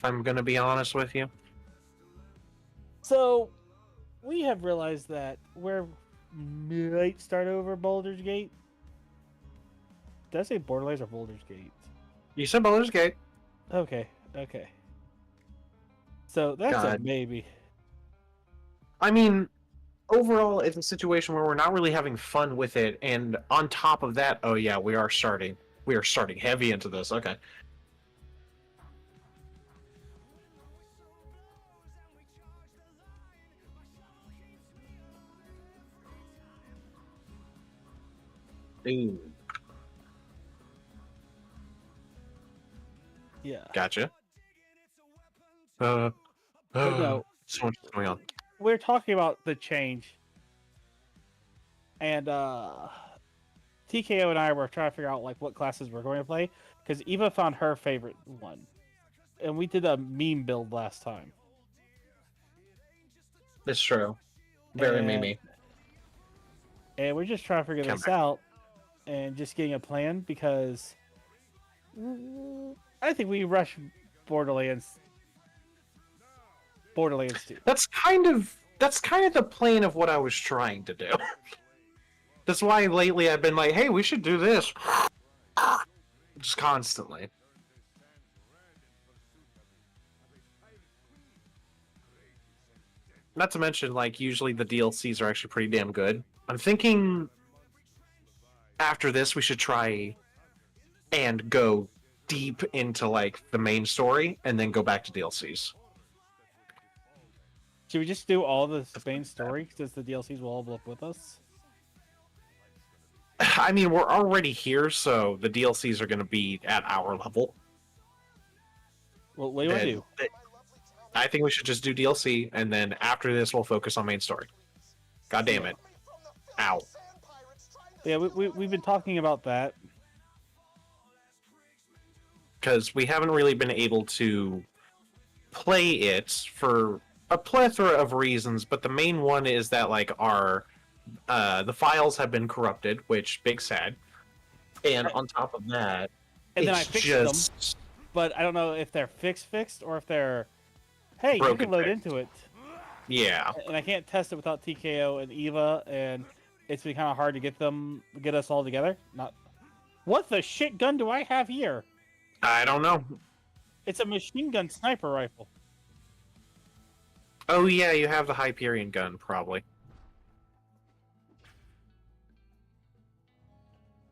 If I'm gonna be honest with you. So, we have realized that we might start over Baldur's Gate. Did I say Borderlands or Baldur's Gate? You said Baldur's Gate. Okay, okay. So that's a God. maybe. I mean, overall, it's a situation where we're not really having fun with it, and on top of that, oh yeah, we are starting. We are starting heavy into this. Okay. Ooh. Yeah. Gotcha. No, So much going on. we're talking about the change, and TKO and I were trying to figure out like what classes we're going to play because Eva found her favorite one, and we did a meme build last time. It's true. Very and, memey. And we're just trying to figure this out and just getting a plan because I think we rushed Borderlands 2. That's kind of the plan of what I was trying to do. That's why lately I've been like, hey, we should do this. Just constantly. Not to mention, like, usually the DLCs are actually pretty damn good. I'm thinking after this we should try and go deep into, like, the main story and then go back to DLCs. Should we just do all the main story since the DLCs will all be up with us? I mean, we're already here, so the DLCs are going to be at our level. Well, what do you want to do? I think we should just do DLC, and then after this, we'll focus on main story. God damn it. Ow. Yeah, we've been talking about that. Because we haven't really been able to play it for a plethora of reasons, but the main one is that, like, our the files have been corrupted, which big sad. And on top of that, and then I fixed them, but I don't know if they're fixed or if they're hey, you can load into it. Yeah. And I can't test it without TKO and Eva, and it's been kind of hard to get us all together. Not what the shit gun do I have here? I don't know. It's a machine gun sniper rifle. Oh yeah, you have the Hyperion gun, probably.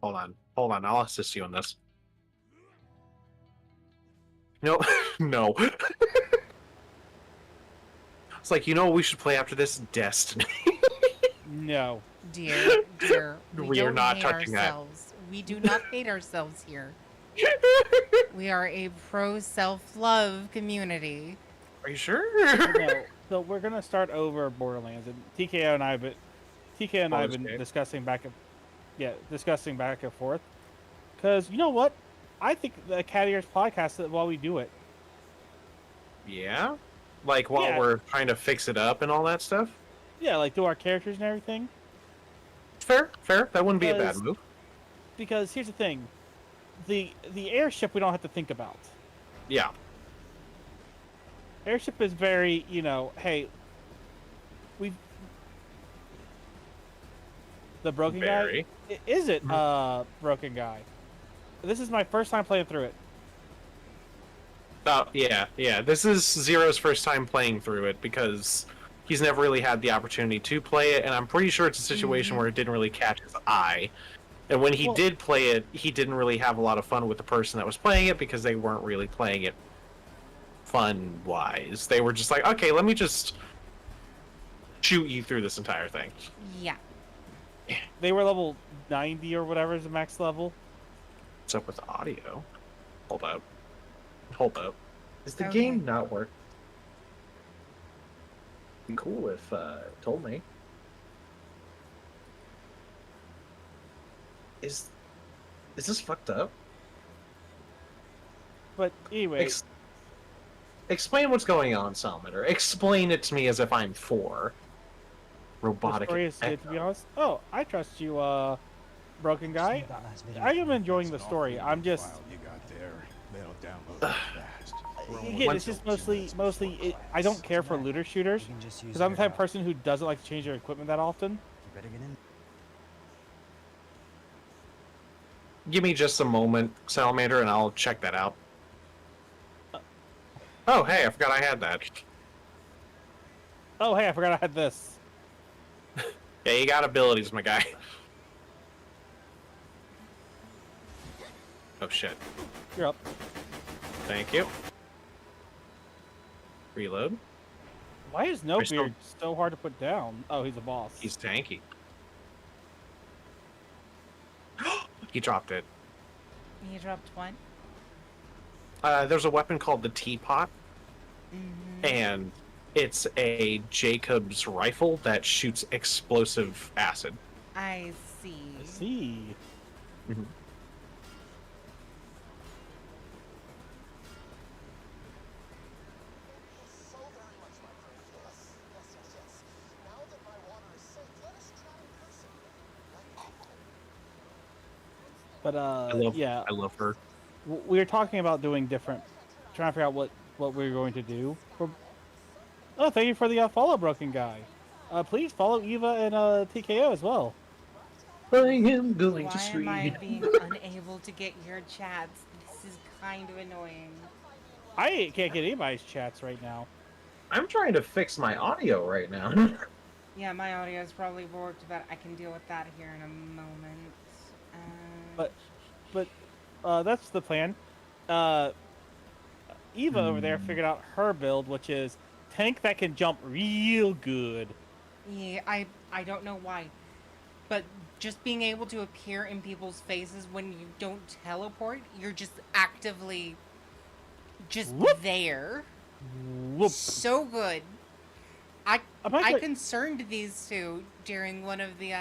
Hold on, I'll assist you on this. No, no. It's like, you know what we should play after this? Destiny. No. Dear, we are not touching ourselves. That. We do not hate ourselves here. We are a pro self-love community. Are you sure? No. So we're gonna start over Borderlands, and TKO and I have been discussing back and forth. Because you know what, I think the Cat Ears podcast while we do it. Yeah, like while we're trying to fix it up and all that stuff. Yeah, like do our characters and everything. Fair. That wouldn't be a bad move. Because here's the thing, the airship we don't have to think about. Yeah. Airship is very, hey, the broken guy? Is it broken guy? This is my first time playing through it. Oh, yeah. This is Zero's first time playing through it because he's never really had the opportunity to play it, and I'm pretty sure it's a situation where it didn't really catch his eye. And when he did play it, he didn't really have a lot of fun with the person that was playing it because they weren't really playing it fun-wise. They were just like, okay, let me just shoot you through this entire thing. Yeah. They were level 90 or whatever is the max level. What's up with audio? Hold up. Is the game not working? Be cool if it told me. Is this fucked up? But anyway, explain what's going on, Salamander. Explain it to me as if I'm 4. Robotic. The story is good, to be honest. Oh, I trust you, broken guy. I am enjoying the story. I'm just. again, it's just mostly. I don't care for looter shooters because I'm the type of person who doesn't like to change their equipment that often. Give me just a moment, Salamander, and I'll check that out. Oh, hey, I forgot I had that. Oh, hey, I forgot I had this. Yeah, you got abilities, my guy. Oh, shit. You're up. Thank you. Reload. Why is Nobeard so hard to put down? Oh, he's a boss. He's tanky. He dropped it. You dropped one? There's a weapon called the Teapot, and it's a Jacob's rifle that shoots explosive acid. I see. I see. Mm-hmm. But I love her. We were talking about doing different, trying to figure out what we were going to do. Oh, thank you for the follow, Broken Guy. Please follow Eva and T.K.O as well. I am going Why to stream. am I being unable to get your chats? This is kind of annoying. I can't get anybody's chats right now. I'm trying to fix my audio right now. Yeah, my audio is probably warped, but I can deal with that here in a moment. But that's the plan. Eva over there figured out her build, which is tank that can jump real good. Yeah, I don't know why, but just being able to appear in people's faces when you don't teleport, you're just actively just there. Whoop. So good. I concerned these two during one of the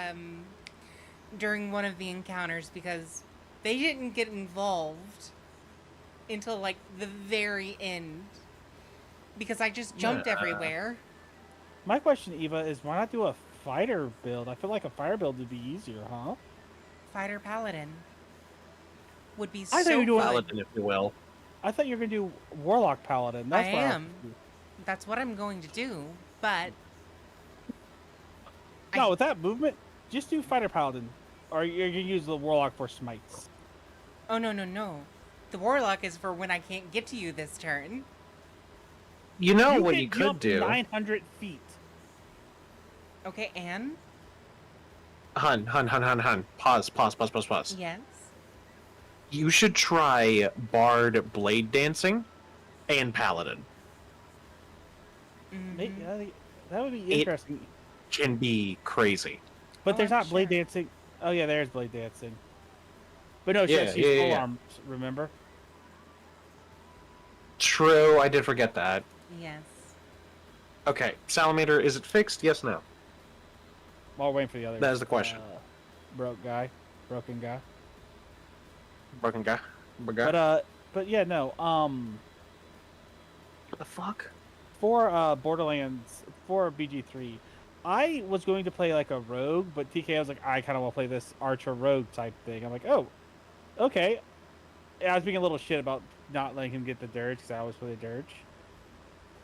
encounters because they didn't get involved until like the very end because I just jumped everywhere. My question, Eva, is why not do a fighter build? I feel like a fire build would be easier, huh? Fighter paladin would be I so thought you were fun. Paladin, if you will. I thought you were gonna do warlock paladin. That's I what am. That's what I'm going to do, but no, with that movement, just do fighter paladin, or you're gonna use the warlock for smites. oh no. The warlock is for when I can't get to you this turn. You know You what can you could jump do? 900 feet. Okay, and Hun. Pause. yes. You should try Bard blade dancing and Paladin. That would be interesting. Can be crazy. But there's I'm not blade sure. dancing. Oh yeah, there's blade dancing. But no, Yeah, she's full arms, remember? True, I did forget that. Yes. Okay, Salamander, is it fixed? Yes, no. While we're waiting for the other. That is the question. Broken guy. Broken guy. But yeah, no. What the fuck? For Borderlands, for BG3, I was going to play like a rogue, but TK was like, I kind of want to play this archer rogue type thing. I'm like, oh, okay. I was being a little shit about not letting him get the dirge because I always play the dirge.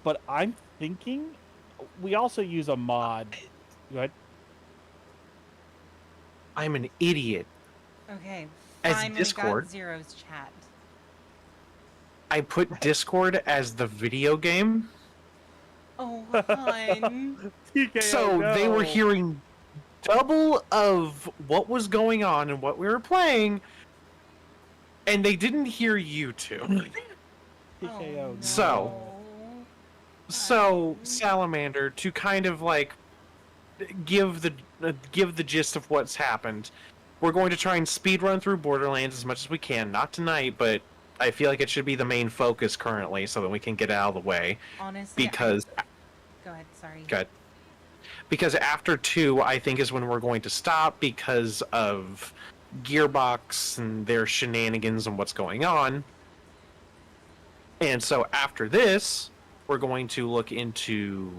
But I'm thinking we also use a mod. Go ahead. I'm an idiot. Okay. As Finally Discord. got Zero's chat. I put Discord as the video game. Oh, hun. TK, So they were hearing double of what was going on and what we were playing, and they didn't hear you two. TKO. Oh, So Salamander, to kind of like give the gist of what's happened, we're going to try and speed run through Borderlands as much as we can. Not tonight, but I feel like it should be the main focus currently, so that we can get it out of the way. Honestly, Because go ahead. Sorry. good. Because after 2, I think is when we're going to stop because of Gearbox and their shenanigans and what's going on. And so after this, we're going to look into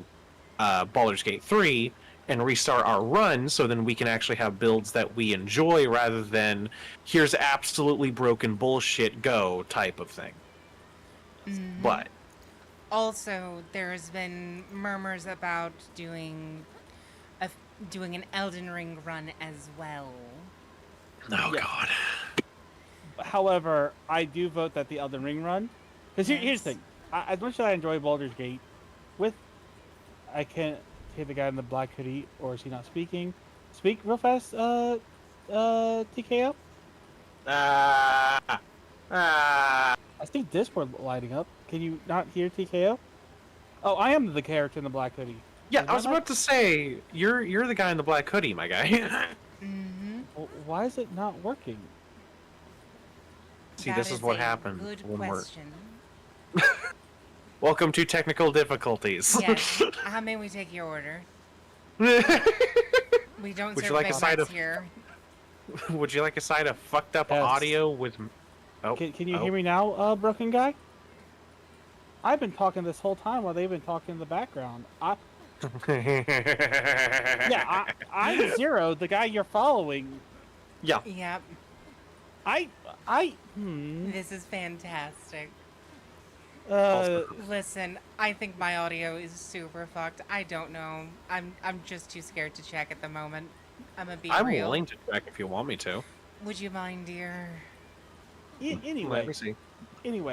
Baldur's Gate 3 and restart our run so then we can actually have builds that we enjoy rather than here's absolutely broken bullshit, go type of thing. Mhm. But Also, there's been murmurs about a, doing an Elden Ring run as well. Oh Yes. God. However, I do vote that the Elden Ring run, because here's the Yes. thing: as much as I enjoy Baldur's Gate, with I can't hear the guy in the black hoodie, or is he not speaking? Speak real fast, TKO. Ah. I see Discord lighting up. Can you not hear TKO? Oh, I am the character in the black hoodie. Yeah, Is I that was not- about to say you're the guy in the black hoodie, my guy. Mm-hmm. Why is it not working? See, this is what happens Good when we're. question. Welcome to technical difficulties. Yes. How may we take your order? Would We don't Would you serve like a Big side Macs of- here. you like a side of fucked up Yes. audio with? Oh, Can you hear me now, broken guy? I've been talking this whole time while they've been talking in the background. I'm Zero, the guy you're following. Yeah. Yep. Hmm. This is fantastic. Uh, Listen, I think my audio is super fucked. I don't know. I'm just too scared to check at the moment. I'm gonna be I'm real. willing to check if you want me to. Would you mind, dear? Let anyway, me see. and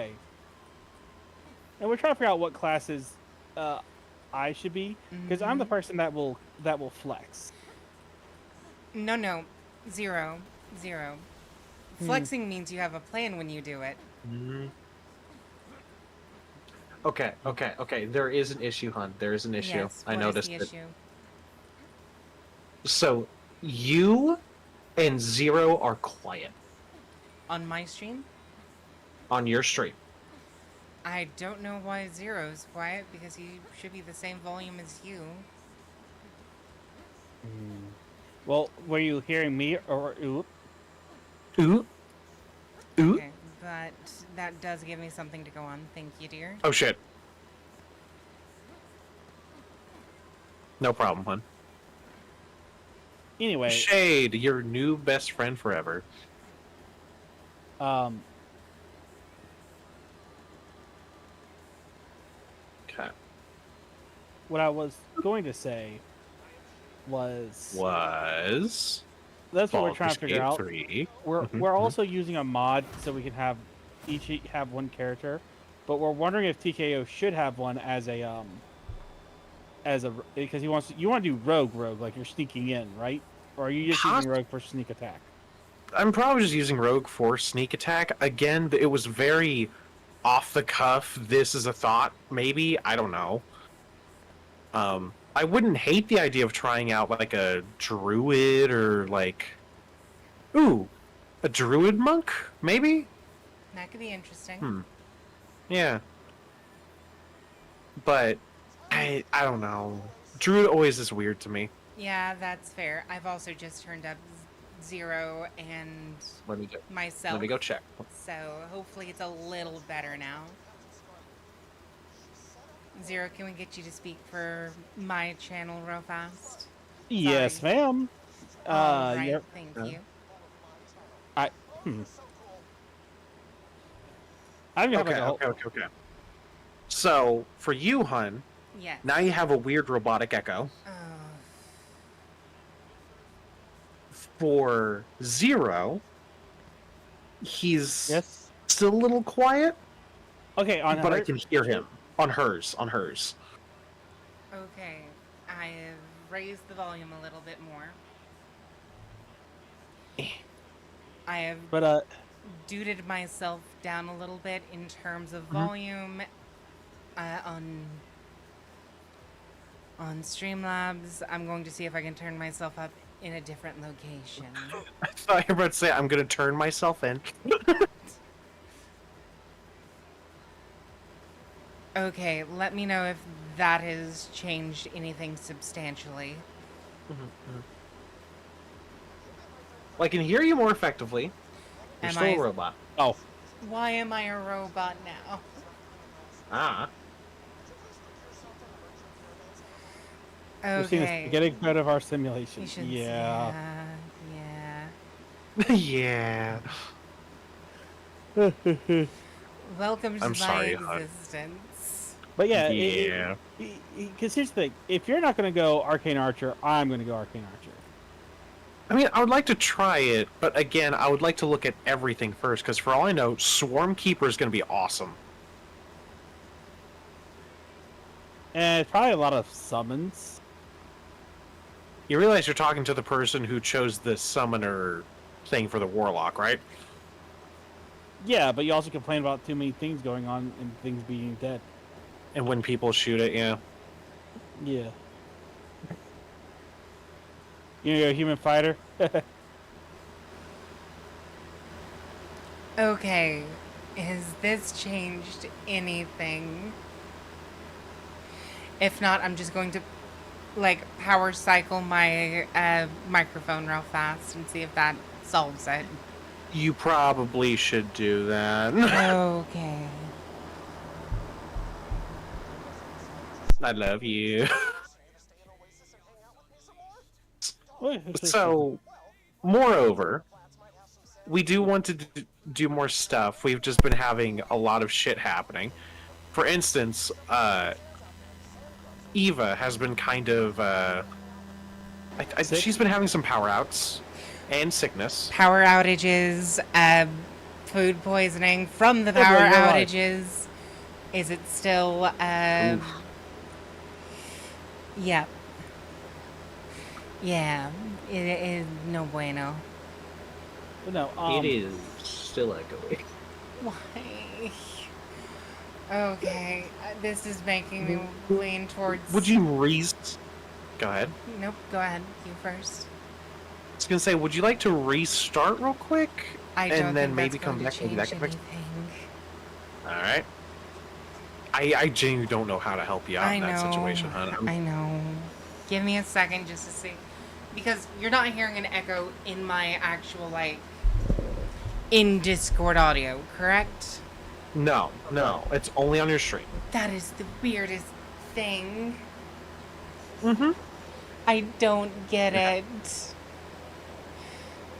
we're trying to figure out what classes I should be, because I'm the Mhm. person that will flex. No. Zero. Flexing means you have a plan when you do it. Mm. Okay. There is an issue, hon. There is an issue. Yes, I what is noticed the it. issue? So, you and Zero are quiet On my stream? on your stream. I don't know why Zero's quiet, because he should be the same volume as you. Well, were you hearing me or oop? Ooh. Ooh. Okay, but that does give me something to go on. Thank you, dear. Oh shit. No problem, hon. Anyway, Shade, your new best friend forever. um, Okay. what I was going to say was that's what we're trying to figure out. 3. We're Mhm, we're mhm. also using a mod so we can have each have one character, but we're wondering if TKO should have one as a because you want to do rogue like you're sneaking in, right? Or are you just using rogue for sneak attack? I'm probably just using Rogue for sneak attack. Again, it was very off the cuff. This is a thought, maybe. I don't know. I wouldn't hate the idea of trying out like a druid or like, ooh, a druid monk, maybe. That could be interesting. Yeah. But I don't know. Druid always is weird to me. Yeah, that's fair. I've also just turned up Zero and Let me myself. Let me go check. So hopefully it's a little better now. Zero, can we get you to speak for my channel real fast? Yes, Sorry. ma'am. All right, Yep. thank you. I don't have like a whole... Okay. So for you, hun, Yes. now you have a weird robotic echo. Oh, For Zero, he's Yes. still a little quiet, Okay, on but her... I can hear him on hers. okay. I have raised the volume a little bit more. I have But duded myself down a little bit in terms of volume on Streamlabs. I'm going to see if I can turn myself up in a different location. I thought you were about to say I'm gonna turn myself in. Okay, let me know if that has changed anything substantially. Well, I can hear you more effectively. You're Am still I- a robot. oh, Why am I a robot now? Ah. we've seen this Okay. getting rid of our simulation. You should Yeah. Yeah. Yeah. Welcome to I'm my sorry, hon. existence. But yeah, Yeah. because here's the thing: if you're not going to go Arcane Archer, I'm going to go Arcane Archer. I mean, I would like to try it, but again, I would like to look at everything first, because for all I know, Swarm Keeper is going to be awesome. And it's probably a lot of summons. You realize you're talking to the person who chose the summoner thing for the Warlock, right? Yeah, but you also complain about too many things going on and things being dead. And when people shoot it, yeah. Yeah. You're a human fighter? Okay, has this changed anything? If not, I'm just going to, like, power cycle my microphone real fast and see if that solves it. You probably should do that. Okay. I love you. So, moreover, we do want to do more stuff. We've just been having a lot of shit happening. For instance, Eva has been kind of... she's been having some power outs and sickness. Power outages, food poisoning from the power outages. Is it still... Yeah. Yeah, it is no bueno. No, it is still echoing. Why? Okay, this is making me lean towards... Would you Go ahead. Nope, go ahead. You first. I was gonna say, would you like to restart real quick? I don't and then think maybe that's come going back to maybe that change can fix. anything. Alright. I genuinely don't know how to help you out in that situation, huh? I know. Give me a second just to see. Because you're not hearing an echo in my actual, like, in Discord audio, correct? No, it's only on your stream. That is the weirdest thing. Mm-hmm. I don't get it.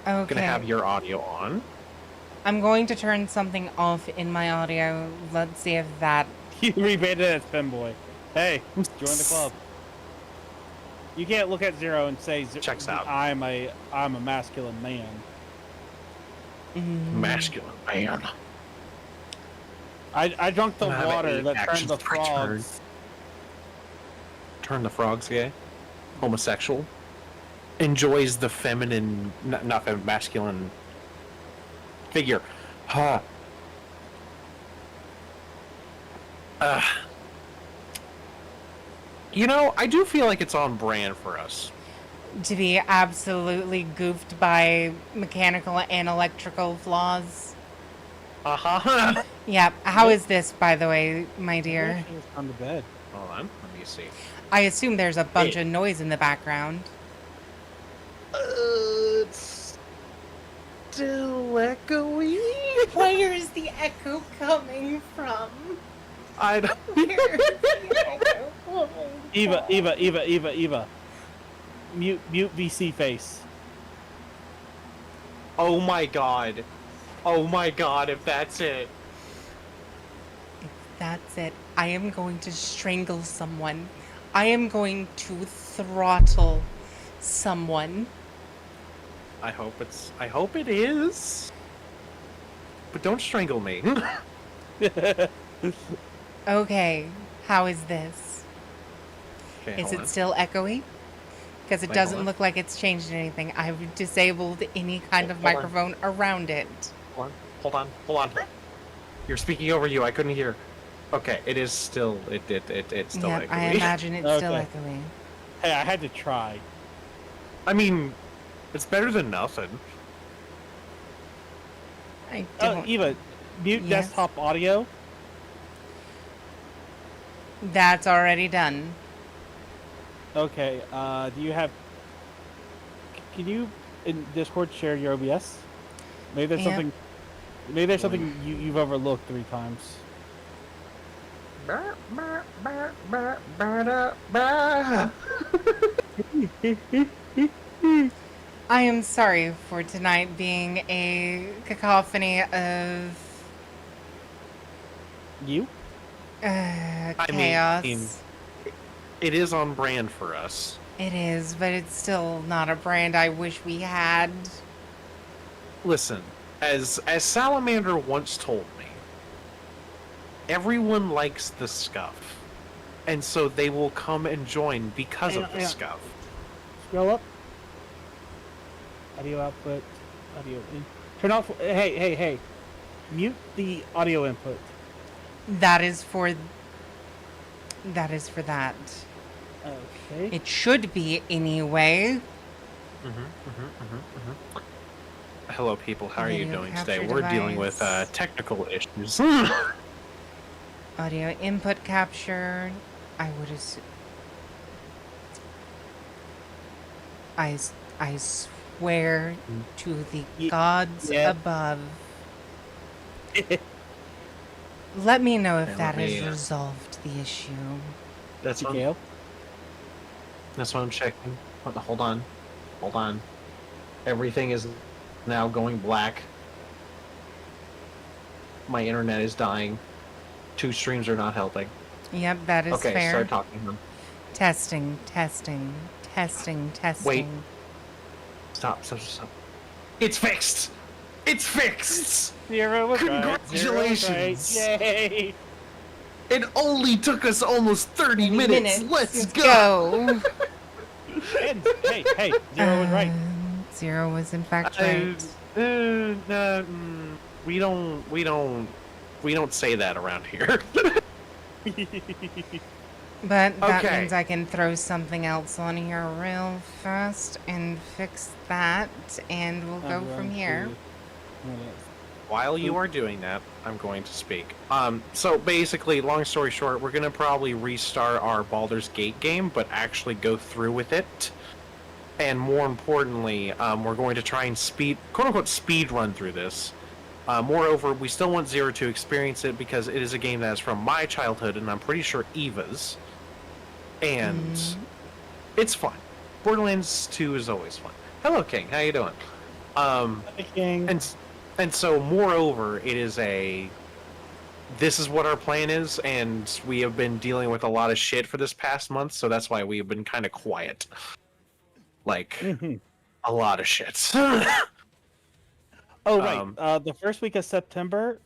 Okay. Gonna have your audio on. I'm going to turn something off in my audio. Let's see if that... You rebated as Femboy. Hey, join the club. You can't look at Zero and say, Checks out. I'm a masculine man. Masculine man. I drunk the water that turned the frogs. Turn the frogs gay? Homosexual? Enjoys the feminine, not feminine, masculine figure. Huh. You know, I do feel like it's on brand for us. To be absolutely goofed by mechanical and electrical flaws. Uh-huh. Yeah. How is this, by the way, my dear? On the bed. Hold on, let me see. I assume there's a bunch of noise in the background. It's still echoey. Where is the echo coming from? I don't... Where is the echo? Eva. Mute VC face. Oh my god. Oh my god, if that's it. That's it. I am going to strangle someone. I am going to throttle someone. I hope it is. But don't strangle me. Okay, how is this? Okay, Is hold it on. still echoey? Because it Wait, doesn't hold on. look like it's changed anything. I've disabled any kind of Hold on. microphone around it. Hold on. You're speaking over you. I couldn't hear. Okay, it is still it's still Yeah, echoey. I imagine it's still Okay. echoey. Hey, I had to try. I mean, it's better than nothing. I don't. Eva, mute Yes? desktop audio. That's already done. Okay, do you have... Can you, in Discord, share your OBS? Maybe there's Yeah. something... Maybe there's something you've overlooked 3 times. I am sorry for tonight being a cacophony of... You? Chaos. mean, it is on brand for us. It is, but it's still not a brand I wish we had. Listen, as Salamander once told me, everyone likes the scuff, and so they will come and join because of the scuff. Scroll up. Audio output. Audio in. Turn off. Hey. Mute the audio input. That is for that. Okay. It should be anyway. Hello, people. How are you Video doing today? capture We're dealing with device. technical issues. Audio input capture. I would assume. I swear to the gods above. Let me know if And that let has me, resolved the issue. That's what TKO. That's what I'm checking. Hold on. Everything is now going black. My internet is dying. 2 streams are not helping. Yep, that is Okay, fair. start talking then. Testing. Wait. Stop. It's fixed! It's fixed! 0 was Congratulations! Right. Yay! It only took us almost 30 minutes. Let's go! And, hey, 0 was right. 0 was in fact right. We don't say that around here. But that Okay. means I can throw something else on here real fast and fix that, and we'll go from here. While you are doing that, I'm going to speak. So basically, long story short, we're gonna probably restart our Baldur's Gate game, but actually go through with it. And more importantly, we're going to try and quote-unquote speed run through this. Moreover, we still want Zero to experience it because it is a game that is from my childhood, and I'm pretty sure Eva's. And it's fun. Borderlands 2 is always fun. Hello, King. How you doing? Hi, King. And so, moreover, it is this is what our plan is, and we have been dealing with a lot of shit for this past month, so that's why we have been kind of quiet. Like, a lot of shit. Oh, right. The first week of September,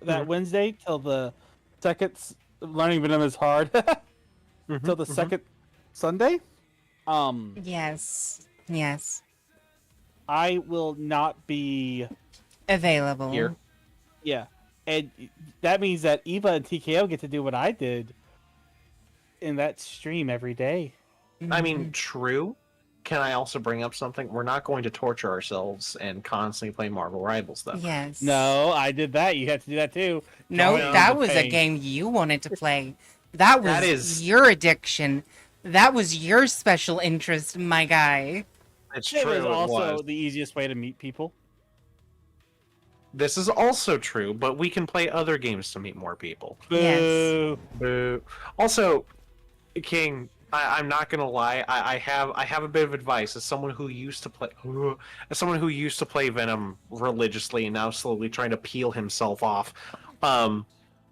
that Wednesday till the second, learning Venom is hard. Till the second Sunday. Yes. I will not be Available. Here. Yeah, and that means that Eva and TKO get to do what I did in that stream every day. I mean, true. Can I also bring up something? We're not going to torture ourselves and constantly play Marvel Rivals, though. Yes. No, I did that. You had to do that too. No, Join that the was a pain. game you wanted to play. That was That is- your addiction. That was your special interest, my guy. It's It true. was also was. the easiest way to meet people. This is also true, but we can play other games to meet more people. Yes. Boo. Boo. Also, King, I'm not gonna lie. I have a bit of advice as someone who used to play Venom religiously and now slowly trying to peel himself off.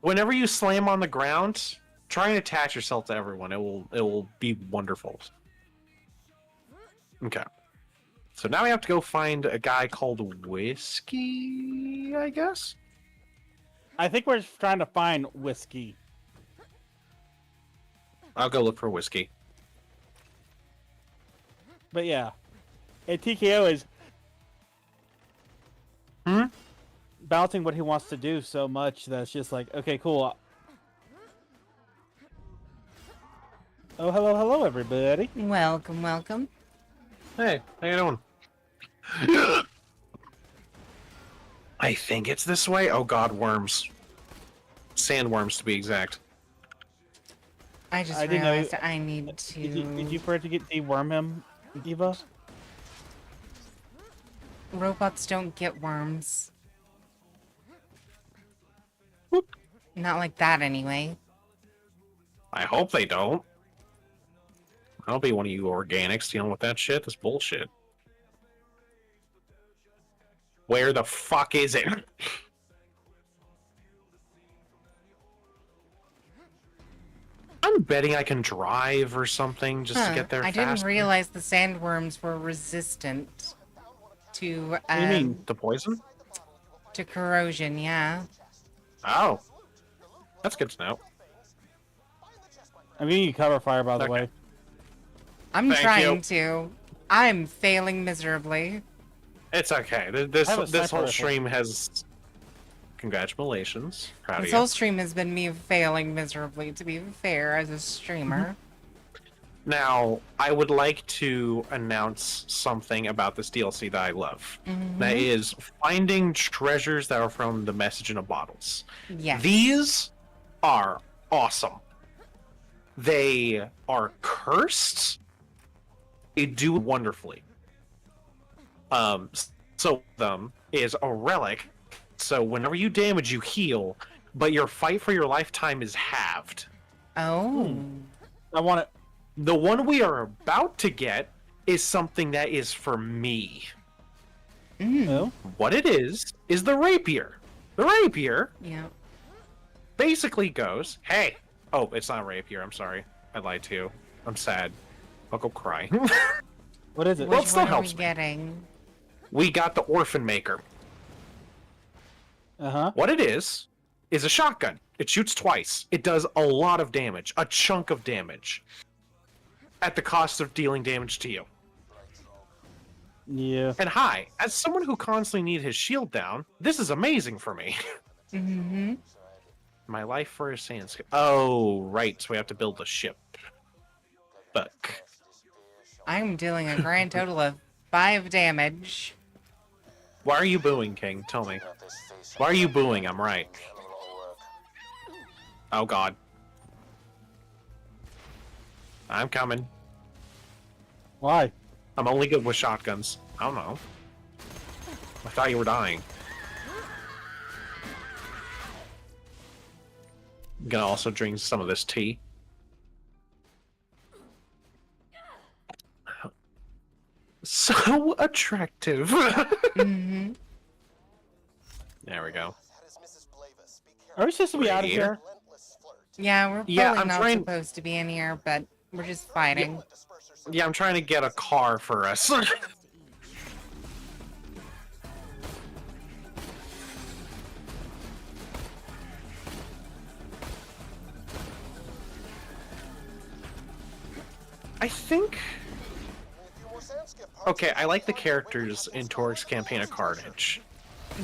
Whenever you slam on the ground, try and attach yourself to everyone. It will be wonderful. Okay. So now we have to go find a guy called Whiskey, I guess? I think we're just trying to find whiskey. I'll go look for Whiskey. But yeah. And TKO is balancing what he wants to do so much that it's just like, okay, cool. Oh, hello, everybody. Welcome. Hey, how you doing? I think it's this way. Oh god, worms. Sandworms, to be exact. I just I didn't know- realized I need to... Did you prefer to get deworm him, Eva? Robots don't get worms. Whoop. Not like that, anyway. I hope they don't. I'll be one of you organics dealing with that shit. This bullshit. Where the fuck is it? I'm betting I can drive or something just to get there I faster. didn't realize the sandworms were resistant to What do you mean? The poison? to corrosion. Yeah. Oh. That's good to know. I mean, you cover fire, by the Okay. way. I'm Thank trying you. to. I'm failing miserably. It's okay. This I have a this sniper whole rifle. stream has... Congratulations. Proud of This you. whole stream has been me failing miserably, to be fair, as a streamer. Now, I would like to announce something about this DLC that I love. That is finding treasures that are from the message in a bottles. Yes. These are awesome. They are cursed. They do wonderfully. So them is a relic. So whenever you damage, you heal, but your fight for your lifetime is halved. Oh. I want it. The one we are about to get is something that is for me. No. What it is the rapier. The rapier Yeah. basically goes, hey, oh, it's not a rapier, I'm sorry. I lied to you. I'm sad. I'll go cry. What is it? Well, it Which still one are we helps me. getting? We got the Orphan Maker. Uh-huh. What it is a shotgun. It shoots twice. It does a lot of damage, a chunk of damage, at the cost of dealing damage to you. Yeah. And hi, as someone who constantly needs his shield down, this is amazing for me. Mm-hmm. My life for a sandscape. Oh, right, so we have to build a ship. Fuck. I'm dealing a grand total of 5 damage. Why are you booing, King? Tell me. Why are you booing? I'm right. Oh, God. I'm coming. Why? I'm only good with shotguns. I don't know. I thought you were dying. I'm gonna also drink some of this tea. So attractive. Mm-hmm. There we go. Are we supposed to be out of Radiator? here? Yeah, we're probably Yeah, I'm not trying- supposed to be in here, but we're just fighting. Yeah, I'm trying to get a car for us. I think... Okay, I like the characters in Toric's Campaign of Carnage.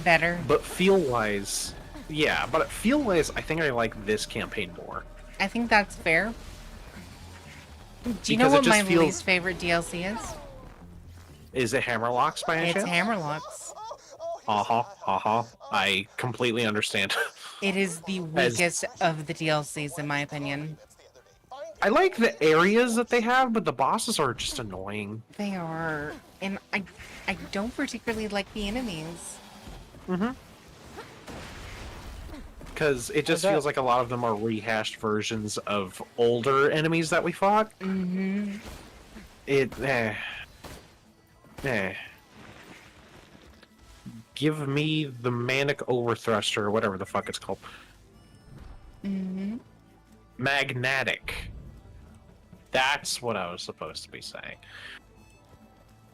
Better. But feel-wise... Yeah, but feel-wise, I think I like this campaign more. I think that's fair. Do you Because know it what just my feels- least favorite DLC is? Is it Hammerlocks by any It's chance? Hammerlocks. I completely understand. It is the weakest of the DLCs, in my opinion. I like the areas that they have, but the bosses are just annoying. They are, and I don't particularly like the enemies. Mm-hmm. Because it just How's that? feels like a lot of them are rehashed versions of older enemies that we fought. Mm-hmm. Give me the Manic Overthruster, or whatever the fuck it's called. Mm-hmm. Magnetic. That's what I was supposed to be saying.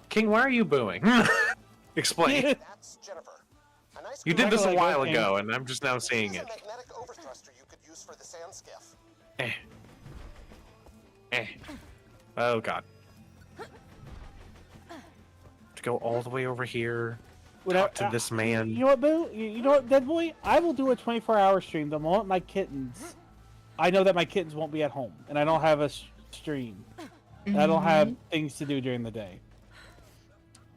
King, why are you booing? Explain. That's Jennifer. A nice You did this a Like while King. ago, and I'm just now seeing This it. is a magnetic overthruster you could use for the sand skiff. Oh god. To go all the way over here, talk to this man. You know what, Boo? You know what, Dead Boy? I will do a 24-hour stream the moment my kittens... I know that my kittens won't be at home, and I don't have a stream. And I don't have things to do during the day.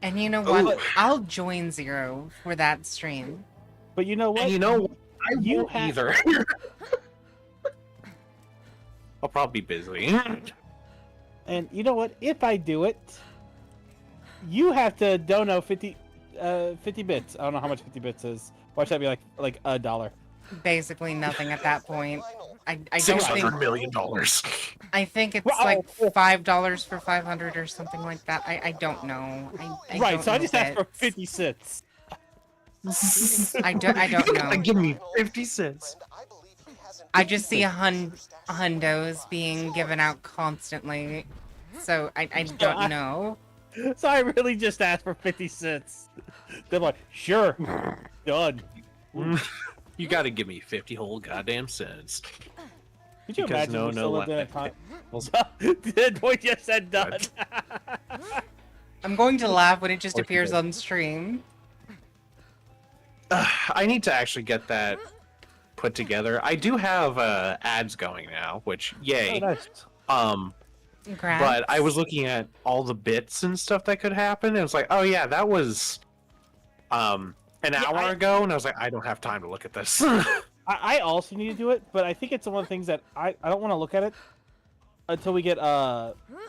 And you know what? Ooh. I'll join Zero for that stream. But you know what? And you know what? I You won't have- either. I'll probably be busy. And you know what? If I do it, you have to dono 50 bits. I don't know how much 50 bits is. Watch that be like $1. Basically nothing at that point. I don't $600 think. million. I think it's Wow. like $5 for 500 or something like that. I don't know. I Right, don't so I know just asked for bits. 50 cents. I don't know. Give me 50 cents. Friend, I believe he has an I just see hundos being given out constantly, so I don't know. So I really just asked for 50 cents. They're like, sure, done. You gotta give me 50 whole goddamn cents. Could you Because imagine we still lived in a time? The boy just said done. I'm going to laugh when it just appears on stream. I need to actually get that put together. I do have ads going now, which yay. Oh, nice. Congrats. But I was looking at all the bits and stuff that could happen, and it was like, oh yeah, that was an hour ago, and I was like, I don't have time to look at this. I also need to do it, but I think it's one of the things that I don't want to look at it until we get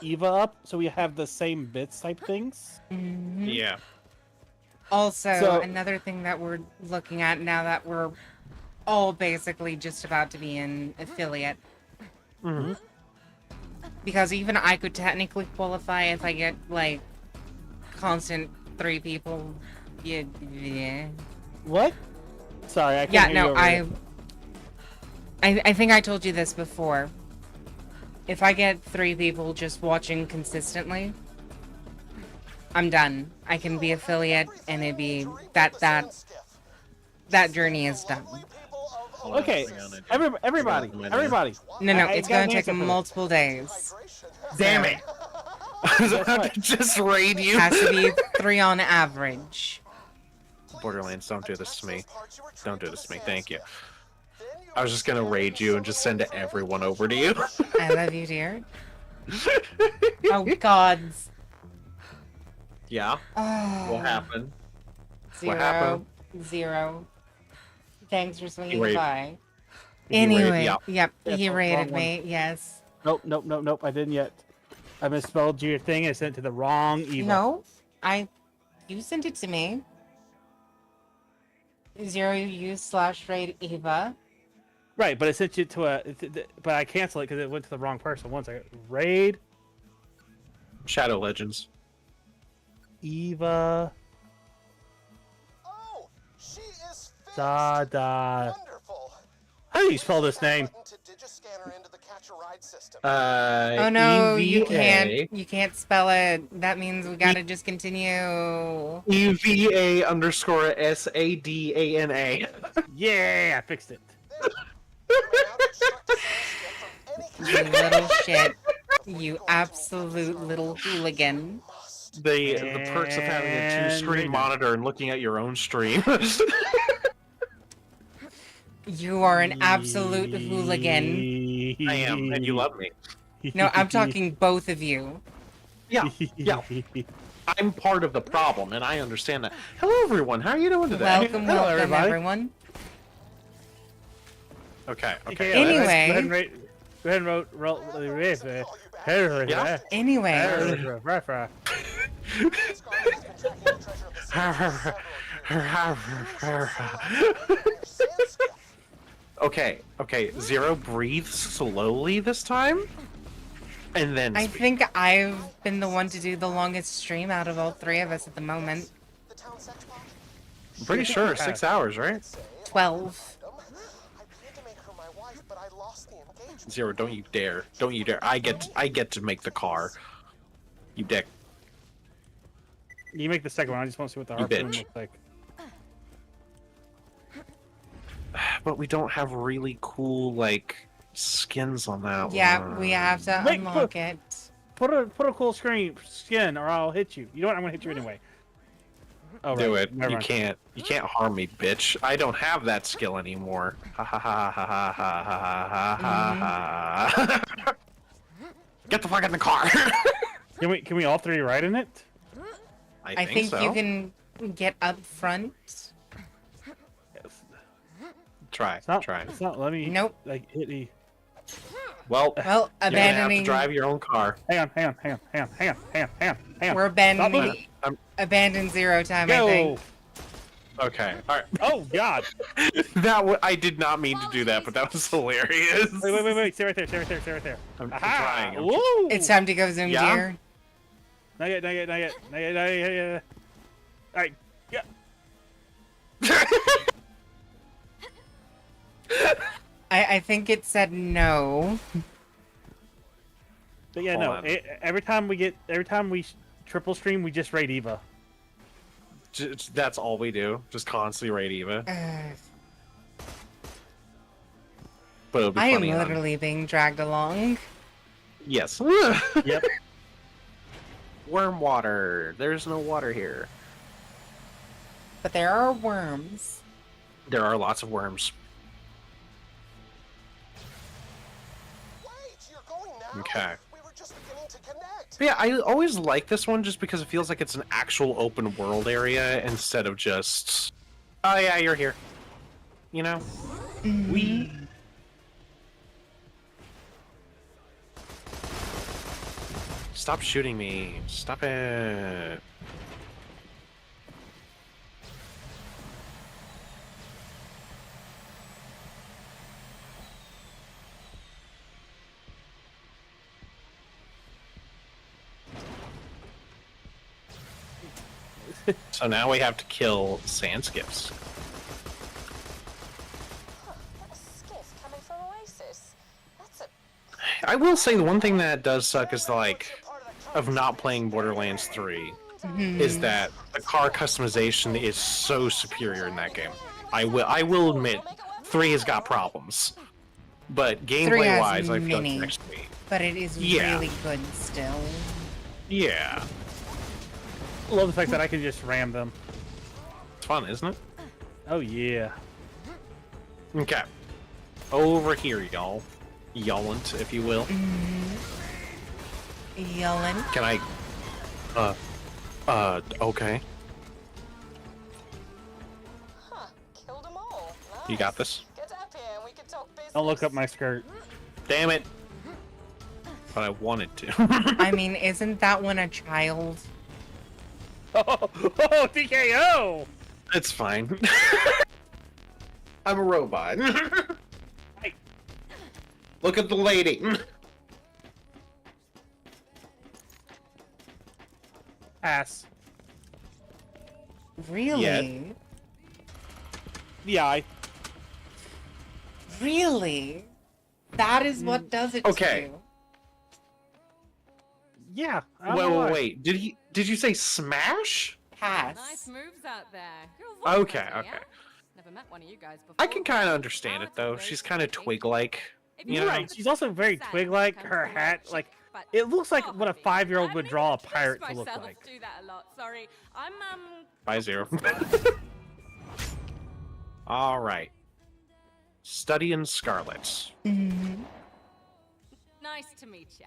Eva up, so we have the same bits type things. Mhm. Yeah. Also, another thing that we're looking at now that we're all basically just about to be an affiliate. Mm-hmm. Because even I could technically qualify if I get, like, constant 3 people. Yeah. What? Sorry, I can't Yeah, hear no, you over here. I think I told you this before. If I get 3 people just watching consistently, I'm done. I can be affiliate, and it'd be that journey is done. Okay, everybody. No, I it's got gonna an take answer for this. multiple days. Damn it! I was about to just raid you. Has to be 3 on average. Borderlands, don't do this to me. Don't do this to me. Thank you. I was just gonna raid you and just send everyone over to you. I love you, dear. Oh, gods. Yeah. Oh, What happened? 0, What happened? 0. Thanks for swinging You raid- by. you raid- Anyway, yeah. yep, That's he the raided wrong me, yes. Nope. I didn't yet. I misspelled your thing and sent it to the wrong Eva. No, you sent it to me. 0 /raid Eva. Right, but I sent you to but I canceled it because it went to the wrong person. One second. Raid Shadow Legends. Eva Oh, she is Dada. wonderful. How do you spell this name? To digiscan her into the catch a ride system. Oh no, you EVA. can't spell it. That means we gotta just continue. EVA_SADANA. Yeah, I fixed it. You little shit. You absolute little hooligan. The perks of having a And 2-screen monitor and looking at your own stream. You are an absolute hooligan. I am, and you love me. No, I'm talking both of you. Yeah. I'm part of the problem, and I understand that. Hello, everyone. How are you doing today? Welcome, Hello, welcome, everybody. everyone. Okay. Anyway. Go ahead and roll. Yeah. Anyway, Okay, 0, breathe slowly this time, and then I speak. think I've been the one to do the longest stream out of all 3 of us at the moment. I'm pretty sure 6 hours, right? 12. I planned to make her my wife, but I lost the engagement. 0, don't you dare. Don't you dare. I get to make the car. You dick. You make the second one. I just want to see what the You harpoon bitch. looks like. But we don't have really cool, like, skins on that Yeah, one. we have to Wait, unlock it. Put a cool skin, or I'll hit you. You know what? I'm gonna hit you anyway. Oh, Do right. it. Never You mind. can't harm me, bitch. I don't have that skill anymore. Ha ha ha ha ha ha ha ha ha ha. Get the fuck in the car. Can we all 3 ride in it? I think so. you can get up front. Try. It's not. Try. It's not. Let me. Nope. Like hit me. Well, Well, you're gonna have to abandoning. drive your own car. Hang on. We're abandoning. I'm- Abandon 0 time, I Go. think. Okay. All right. Oh God. I did not mean to do that, but that was hilarious. Wait. Stay right there. I'm Aha! trying. I'm Woo! It's time to go zoom Yeah? gear. Not yet. Alright, yeah. I think it said no. But yeah, Hold no. on. Every time we triple stream, we just raid Eva. That's all we do. Just constantly raid Eva. But it'll be I am funny. literally being dragged along. Yes. Yep. Worm water. There's no water here. But there are worms. There are lots of worms. Wait, you're going now? Okay. We were just beginning to connect. But yeah, I always like this one just because it feels like it's an actual open world area instead of just, oh yeah, you're here. You know? We... Stop shooting me. Stop it. So now we have to kill sand skips. A skiff coming from Oasis. That's a I will say the one thing that does suck is the, like, of not playing Borderlands 3 is that the car customization is so superior in that game. I will admit, 3 has got problems. But gameplay-wise, I feel like many. it's next week. But it is Yeah. really good still. Yeah. I love the fact that I can just ram them. It's fun, isn't it? Oh yeah. Okay. Over here, y'all. Y'allant, if you will. Yelling. Can I... okay. huh. Killed them all. Nice. You got this. Get up here and we can talk business. Don't look up my skirt. Damn it! But I wanted to. I mean, isn't that one a child? Oh, T.K.O. It's fine. I'm a robot. Hey. Look at the lady. Pass. Really? Yeah, Really? That is what does it Okay. to you. yeah. I don't know why. Wait. Did you say smash? Pass. Nice moves out there. You're a voice Okay, actor, okay. yeah? Never met one of you guys before. I can kind of understand it though. She's kind of twig-like. You You're know? right. She's also very twig-like. Her hat, like, it looks like what a 5-year-old would draw a pirate to look like. Do that a lot. Sorry. I'm By 0. All right. Studying Scarlet. nice to meet ya.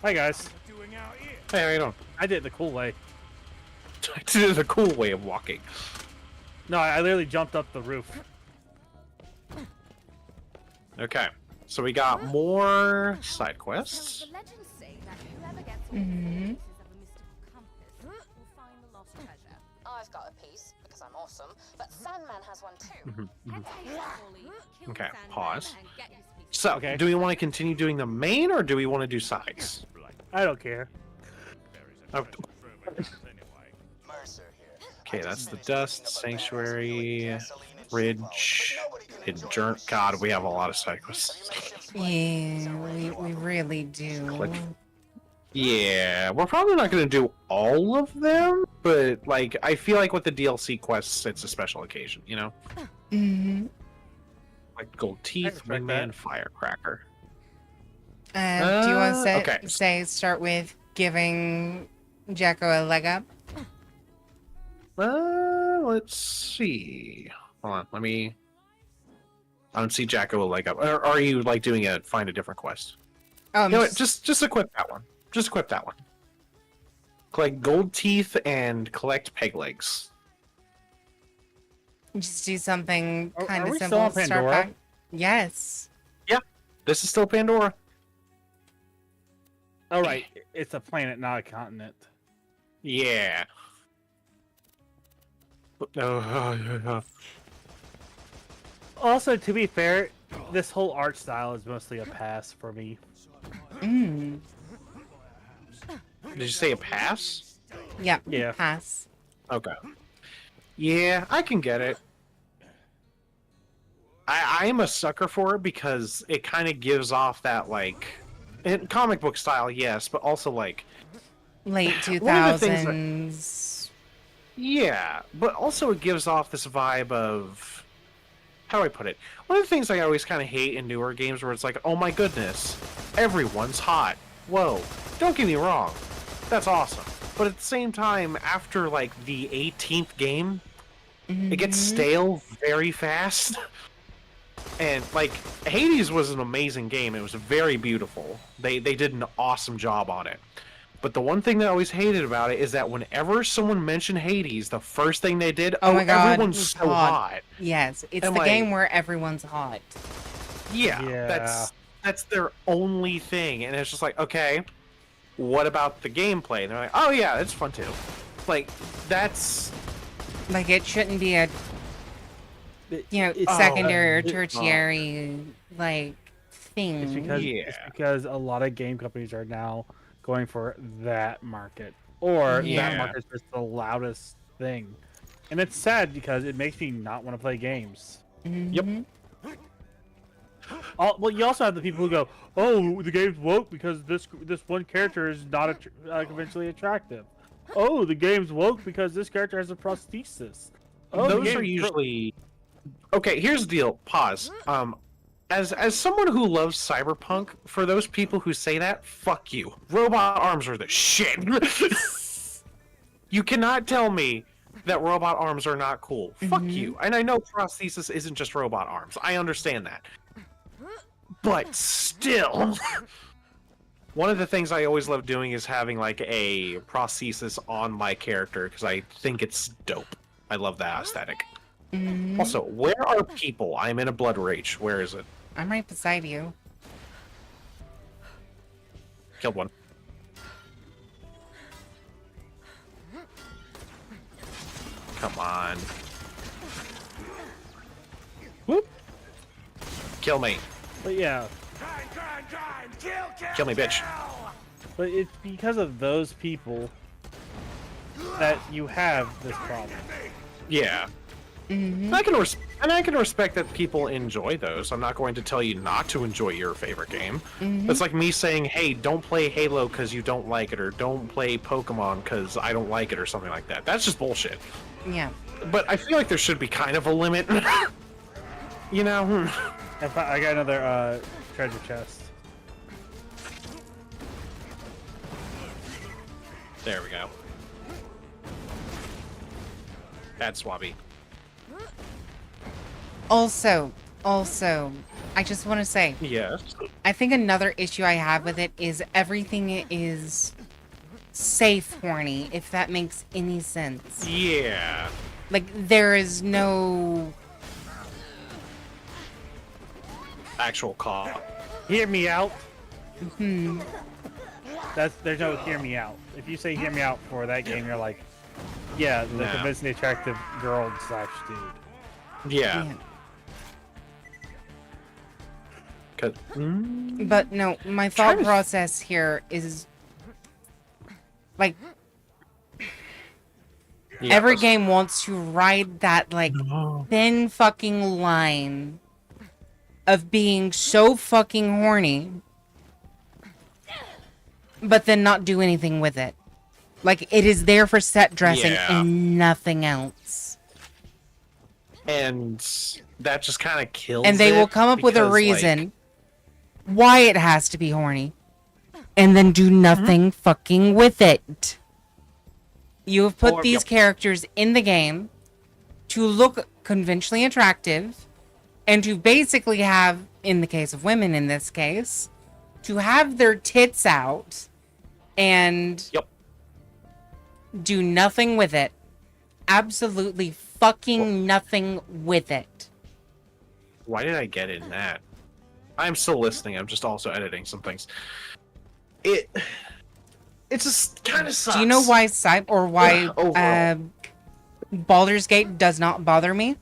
Hi guys. Hey, how you doing? I did it the cool way. This is a cool way of walking. No, I literally jumped up the roof. Okay, so we got more side quests. The legends say that whoever gets all the pieces of a mystical compass will find the lost treasure. I've got a piece because I'm awesome, but Sandman has one too. Okay, pause. And get his piece. So, Okay. do we want to continue doing the main, or do we want to do sides? I don't care. Oh, Mercer here. okay, that's the Dust, Sanctuary, Ridge, Hidden Journal. God, we have a lot of side quests. Yeah, we really do. Click. Yeah, we're probably not going to do all of them, but, like, I feel like with the DLC quests, it's a special occasion, you know? Like Gold Teeth, respect Wingman, that. Firecracker. Do you want to okay. start with giving Jacko a leg up? Let's see. Hold on, let me... I don't see Jacko a leg up. Or are you, like, doing a find a different quest? Oh, You know what, just equip that one. Just equip that one. Collect gold teeth and collect peg legs. just do something Are kind of we still simple. on Start Pandora? back. Yes. This is still Pandora. Oh right, it's a planet, not a continent. Yeah. Also, to be fair, this whole art style is mostly a pass for me. Mm. Did you say a pass? Yep. Yeah. Pass. Okay. Yeah, I can get it. I am a sucker for it because it kind of gives off that like, in comic book style, yes, but also like Late one of the things 2000s. yeah, but also it gives off this vibe of how do I put it? One of the things I always kind of hate in newer games where it's like, oh my goodness, everyone's hot. Whoa, don't get me wrong, that's awesome. But at the same time, after like the 18th game, it gets stale very fast. And like Hades was an amazing game. It was very beautiful. They did an awesome job on it. But the one thing that I always hated about it is that whenever someone mentioned Hades, the first thing they did, Oh my God, everyone's it's so hot. hot. Yes, it's I'm the like- game where everyone's hot. Yeah, that's their only thing, and it's just like, okay, what about the gameplay? And they're like, oh yeah, it's fun too. Like that's Like, it shouldn't be a, It's- secondary or it- tertiary, like, thing. It's because a lot of game companies are now going for that market, or Yeah. that market's just the loudest thing, and it's sad because it makes me not want to play games. Mhm. Well, you also have the people who go, "Oh, the game's woke because this one character is not conventionally attractive." Oh, the game's woke because this character has a prosthesis. Oh, the those are game's usually okay. Here's the deal. Pause. As someone who loves cyberpunk, for those people who say that, fuck you. Robot arms are the shit. You cannot tell me that robot arms are not cool. Fuck you. And I know prosthesis isn't just robot arms. I understand that. But still, one of the things I always love doing is having like a prosthesis on my character because I think it's dope. I love that aesthetic. Also, where are people? I'm in a blood rage. Where is it? I'm right beside you. Killed one. Come on. Whoop. Kill me. But yeah, Kill me, bitch. but it's because of those people that you have this problem. Yeah. I can respect that people enjoy those. I'm not going to tell you not to enjoy your favorite game. It's like me saying, hey, don't play Halo because you don't like it, or don't play Pokemon because I don't like it, or something like that. That's just bullshit. Yeah. But I feel like there should be kind of a limit. You know? I got another treasure chest. There we go. Bad swabby. Also, I just want to say, Yes. I think another issue I have with it is everything is safe horny, if that makes any sense. Yeah. Like, there is no... Actual call. Hear me out. There's no hear me out. If you say hear me out for that game, you're like, yeah, the No. convincingly attractive girl / dude. Yeah. Yeah. 'Cause- But no, my thought process here is, like, Yeah, every let's- game wants to ride that, like, thin fucking line of being so fucking horny, but then not do anything with it. Like, it is there for set dressing Yeah. and nothing else. And that just kind of kills And they it will come up with a because, reason like, why it has to be horny, and then do nothing fucking with it. You have put these characters in the game to look conventionally attractive, and to basically have, in the case of women in this case, to have their tits out and do nothing with it. Absolutely fucking nothing with it. Why did I get in that? I'm still listening. I'm just also editing some things. It just kind of sucks. Do you know why Overall. Baldur's Gate does not bother me?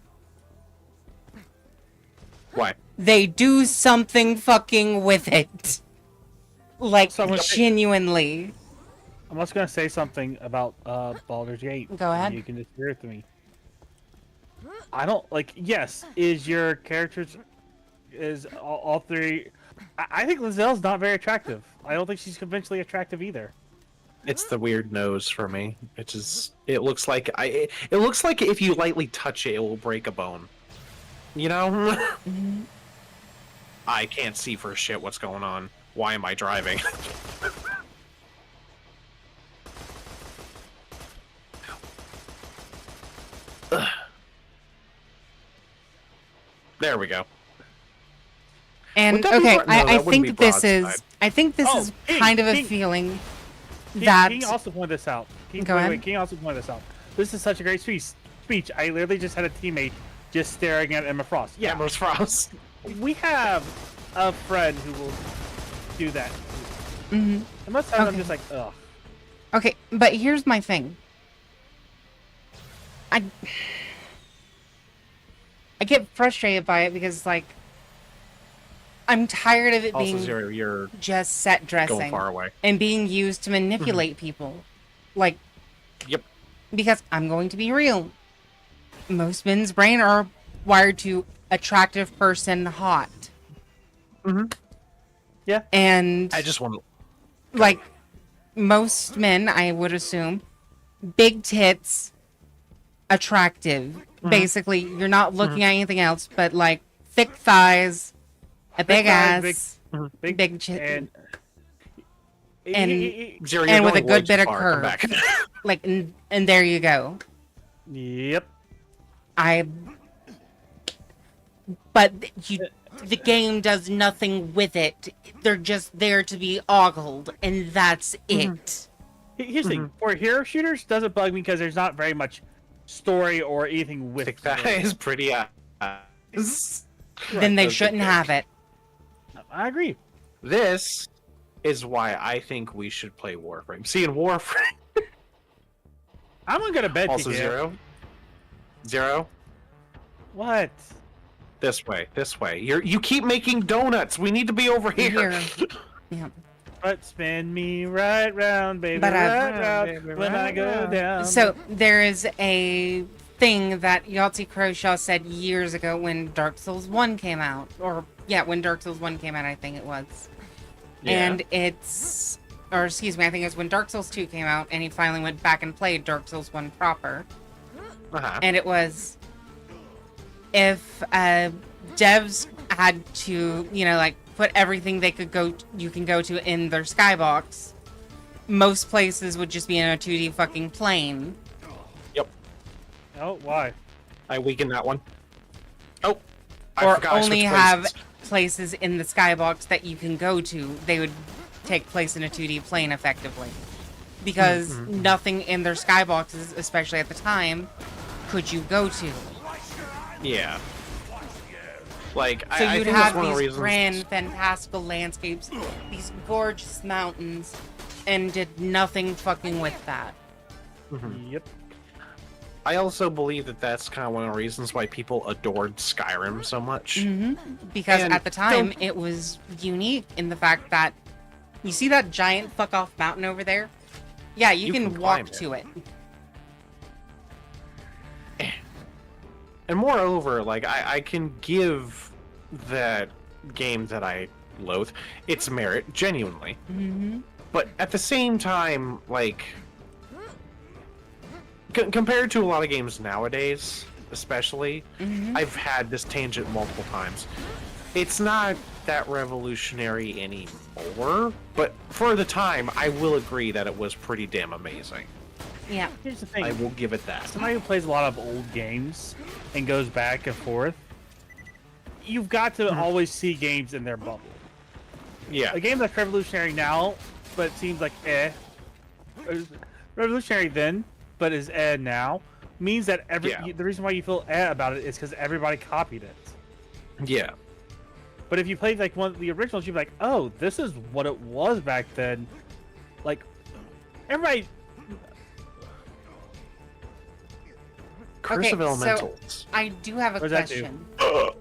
Why? They do something fucking with it. Like, Someone- genuinely. I'm just gonna say something about Baldur's Gate. Go ahead. You can disagree with me. I don't like. Yes, is your characters is all three? I think Lazelle's not very attractive. I don't think she's conventionally attractive either. It's the weird nose for me. It looks like it looks like if you lightly touch it, it will break a bone. You know? I can't see for shit what's going on. Why am I driving? There we go. And Would that be okay, broad- no, I that wouldn't be think this broadside. is I think this Oh, is King, kind of a King. feeling King, that King also pointed this out. King, Go ahead. King also pointed this out. This is such a great speech. I literally just had a teammate just staring at Emma Frost. Yeah, Amber's Frost. we have a friend who will do that. Mhm. And most times I'm Okay. just like, ugh. Okay, but here's my thing. I get frustrated by it because like I'm tired of it Also, being Zero, you're just set going dressing far away. and being used to manipulate people. Like, Yep. because I'm going to be real. Most men's brain are wired to attractive person hot. Yeah. And I just want to. like most men, I would assume, big tits, attractive. Basically, you're not looking at anything else but like thick thighs, a big thighs, ass, Big, big chin, and Zero, and you're with a going way good too bit of far. Come curve. back. like, and there you go. yep. But the game does nothing with it. They're just there to be ogled, and that's it. Here's the thing: for hero shooters, doesn't bug me because there's not very much story or anything with Thick thighs, pretty eyes. Then they Those are shouldn't good. have it. I agree. This is why I think we should play Warframe. See, in Warframe, I'm gonna go to bed. also TK. Zero. What? This way. You keep making donuts. We need to be over here. Here. Yeah. But spin me right round, baby, But right round when I go down. So there is a thing that Yahtzee Croshaw said years ago when Dark Souls 1 came out. Or, yeah, when Dark Souls 1 came out, I think it was. Yeah. And it's... Or, excuse me, I think it was when Dark Souls 2 came out, and he finally went back and played Dark Souls 1 proper. Uh-huh. And it was... If devs had to, you know, like, put everything they could you can go to in their skybox, most places would just be in a 2D fucking plane. Yep. Oh, why? I weakened that one. Oh. I Or forgot I only switched have places. places in the skybox that you can go to. They would take place in a 2D plane effectively. Because nothing in their skyboxes, especially at the time, could you go to. Yeah. Like, So I you'd think that's have one of the these reasons. grand, fantastical landscapes, these gorgeous mountains, and did nothing fucking with that. Yep. I also believe that that's kind of one of the reasons why people adored Skyrim so much. Because And at the time, don't- it was unique in the fact that you see that giant fuck off mountain over there? Yeah, you can climb walk it. to it. And moreover, like, I can give that game that I loathe its merit, genuinely. But at the same time, like, compared to a lot of games nowadays, especially, I've had this tangent multiple times. It's not that revolutionary anymore, but for the time, I will agree that it was pretty damn amazing. Yeah. Here's the thing. I will give it that. Somebody who plays a lot of old games and goes back and forth, you've got to always see games in their bubble. Yeah. A game that's revolutionary now, but it seems like revolutionary then, but is now, means that Yeah. the reason why you feel about it is because everybody copied it. Yeah. But if you played like one of the originals, you'd be like, oh, this is what it was back then. Like, everybody. Curse of so- Elementals. I do have a What does that do? question.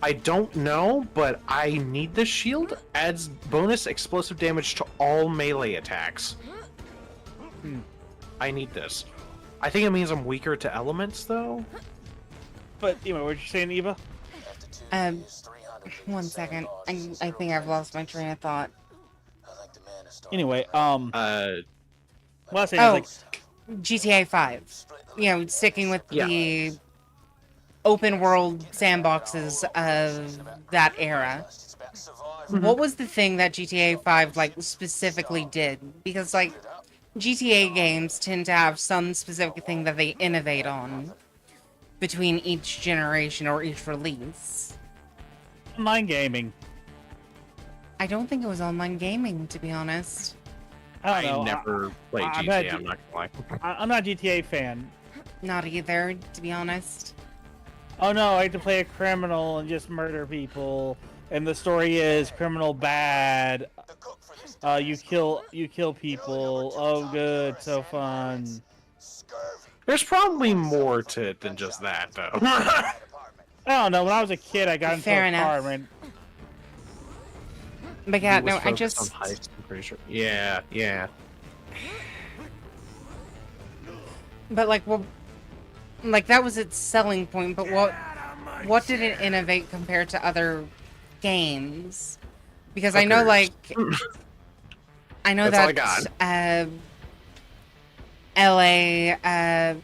I don't know, but I need the shield. Adds bonus explosive damage to all melee attacks. I need this. I think it means I'm weaker to elements, though. But anyway, what you saying, Eva? Um, 1 second. I think I've lost my train of thought. Anyway, Uh, what I was saying Oh, is GTA 5. You know, sticking with Yeah. the open world sandboxes of that era. What was the thing that GTA 5 like specifically did? Because like GTA games tend to have some specific thing that they innovate on between each generation or each release. online gaming. I don't think it was online gaming, to be honest. I don't know. I never played I'm GTA. not- I'm not gonna lie. I'm not a GTA fan. Not either, to be honest. Oh no, I had to play a criminal and just murder people, and the story is criminal bad. You kill people. Oh good, so fun. There's probably more to it than just that, though. I don't know. When I was a kid, I got into Fair a enough. car and ran. But yeah, It was no, I focused just on heist, I'm pretty sure. Yeah, yeah. But like, well, like that was its selling point. But what did it innovate compared to other games? Because I know, Hookers. like, I know That's all I that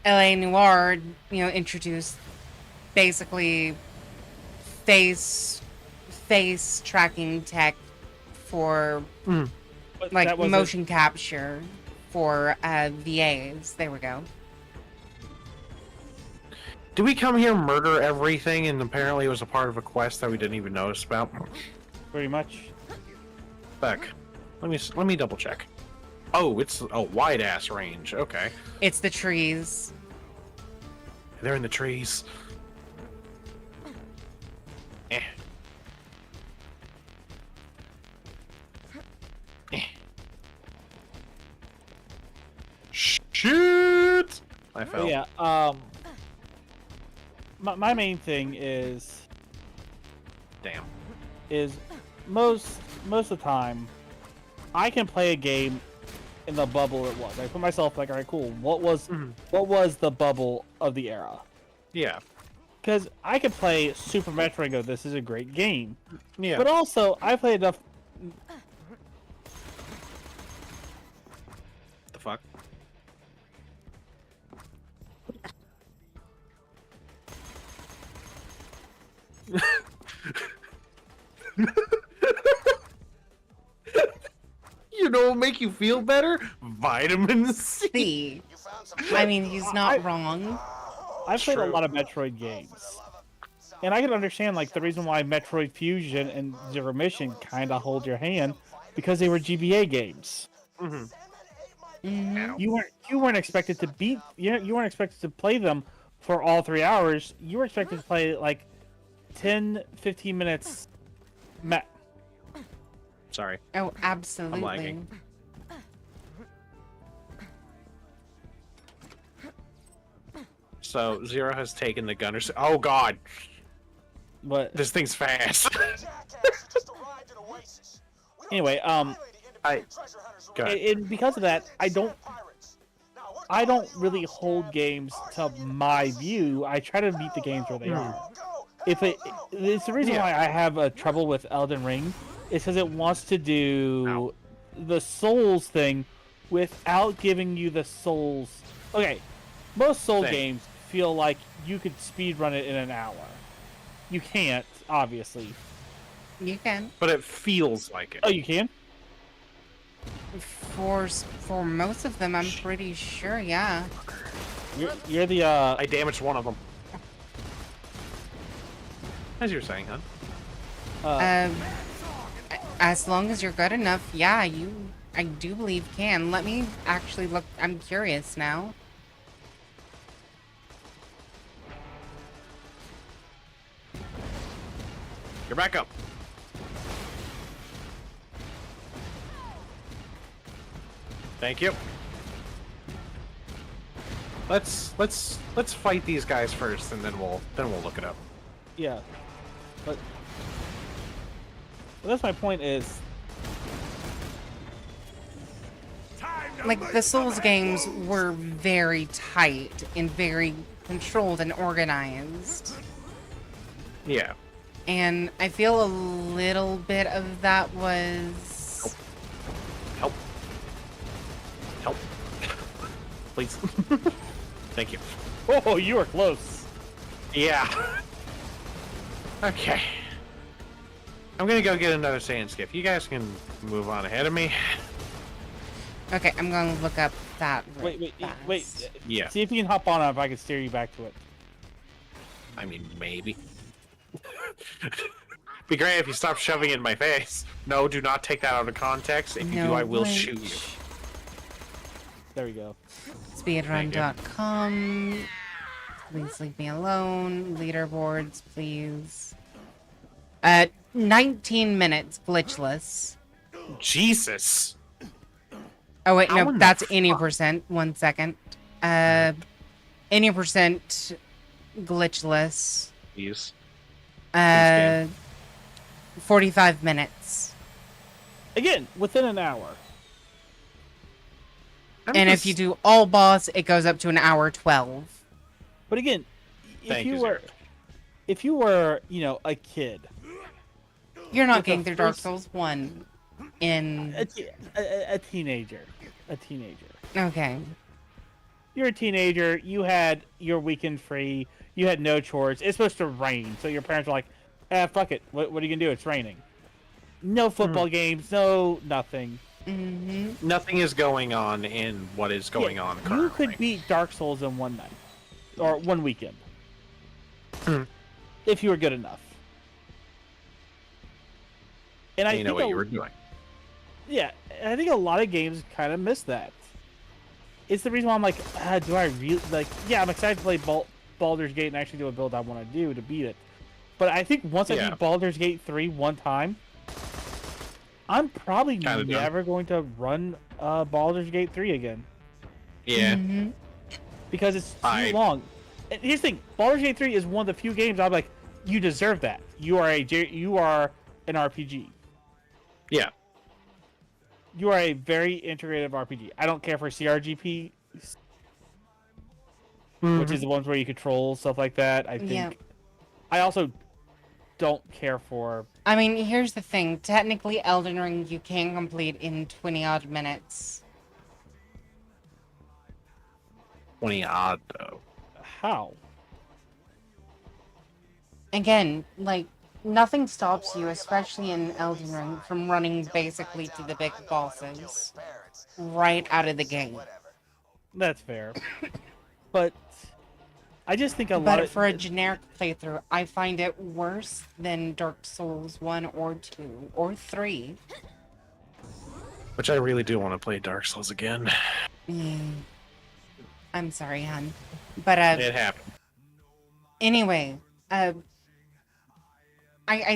LA Noir, you know, introduced basically face tracking tech for But like that wasn't- motion capture for VAs. There we go. Did we come here, murder everything, and apparently it was a part of a quest that we didn't even notice about? pretty much. Beck, let me double check. Oh, it's a wide ass range. Okay, It's the trees. they're in the trees. Eh. Eh. Shoot! I fell. But yeah. My main thing is Damn. most of the time I can play a game in the bubble it was. I put myself like, all right, cool. What was the bubble of the era? Yeah. Because I could play Super Metroid and go, this is a great game. Yeah. But also, I played enough. the fuck? You know what'll make you feel better? Vitamin C. See, I mean, he's not wrong. I've played a True. lot of Metroid games. And I can understand like the reason why Metroid Fusion and Zero Mission kind of hold your hand, because they were GBA games. Mhm. You weren't expected to beat you weren't expected to play them for all 3 hours. You were expected to play like 10-15 minutes Sorry. Oh, absolutely. lagging. So Zero has taken the gunner. Oh god, But this thing's fast. anyway, I. Go ahead. and because of that, I don't really hold games to my view. I try to meet the games where they are. It's the reason why I have a trouble with Elden Ring is because it wants to do the Souls thing without giving you the Souls. Okay, most Soul Same. games feel like you could speedrun it in an hour. You can't, obviously. You can. But it feels like it. Oh, you can? For most of them, I'm pretty sure, yeah. You're the I damaged one of them. As you were saying, huh? As long as you're good enough, yeah, I do believe can. Let me actually look. I'm curious now. You're back up. Thank you. Let's fight these guys first, and then we'll look it up. yeah. But that's my point is Like the Souls games were very tight and very controlled and organized. Yeah. And I feel a little bit of that was... Help. Help. Please. Thank you. Oh, you were close. Yeah. Okay. I'm gonna go get another sand skiff. You guys can move on ahead of me. Okay, I'm going to look up that Wait. Yeah. See if you can hop on it, if I can steer you back to it. I mean, maybe. Be great if you stop shoving it in my face. No, do not take that out of context. If you do, I will shoot you. There we go. Speedrun.com. Please leave me alone. Leaderboards, please. 19 minutes, glitchless. Jesus. Oh wait, How no, in the that's any fuck? percent. 1 second. Any percent glitchless. Please. 45 minutes. Again, within an hour. And if you do all boss, it goes up to an hour 12. But again, Thank you, Zero. if you were, a kid, You're not With the getting through Dark first- Souls 1 in... a teenager. Okay. You're a teenager, you had your weekend free, you had no chores, it's supposed to rain, so your parents are like, fuck it, what are you gonna do, it's raining. No football games, no nothing. Mm-hmm. Nothing is going on in what is going on currently. You could beat Dark Souls in one night. Or one weekend. If you were good enough. And I You know think what you were doing. Yeah, I think a lot of games kind of miss that. It's the reason why I'm like, do I really yeah, I'm excited to play Baldur's Gate and actually do a build I want to do to beat it. But I think once I beat Baldur's Gate 3 one time, I'm probably never going to run Baldur's Gate 3 again. Yeah. Mm-hmm. Because it's too long. And here's the thing, Baldur's Gate 3 is one of the few games I'm like, you deserve that. You are an RPG. Yeah. You are a very integrative RPG. I don't care for CRGP, which is the ones where you control stuff like that. I think. Yeah. I also don't care for. I mean, here's the thing. Technically, Elden Ring you can complete in 20-odd minutes. 20 odd, though. How? Again, nothing stops you, especially in Elden Ring, from running basically to the big bosses right out of the gate. That's fair. But I just think But for a generic playthrough, I find it worse than Dark Souls 1 or 2 or 3. Which I really do want to play Dark Souls again. I'm sorry, hon. But, It happened. Anyway, I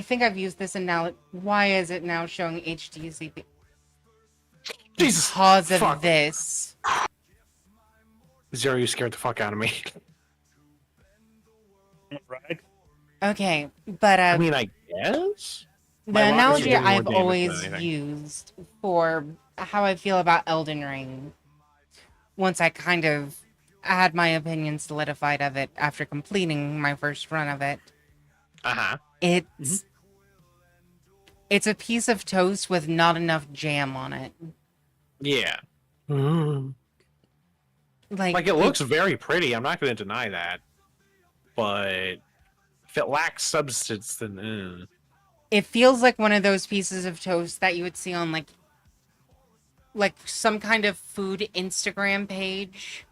think I've used this analogy. Why is it now showing HDCP? Jesus, Because of fuck. this. Zero, you scared the fuck out of me. Right? Okay, but I mean, I guess? the My lockers are analogy doing more I've damage always than anything. used for how I feel about Elden Ring, once I kind of had my opinion solidified of it after completing my first run of it, Uh-huh. it's a piece of toast with not enough jam on it. Yeah. Like It looks very pretty, I'm not going to deny that. But if it lacks substance, then... It feels like one of those pieces of toast that you would see on like some kind of food Instagram page.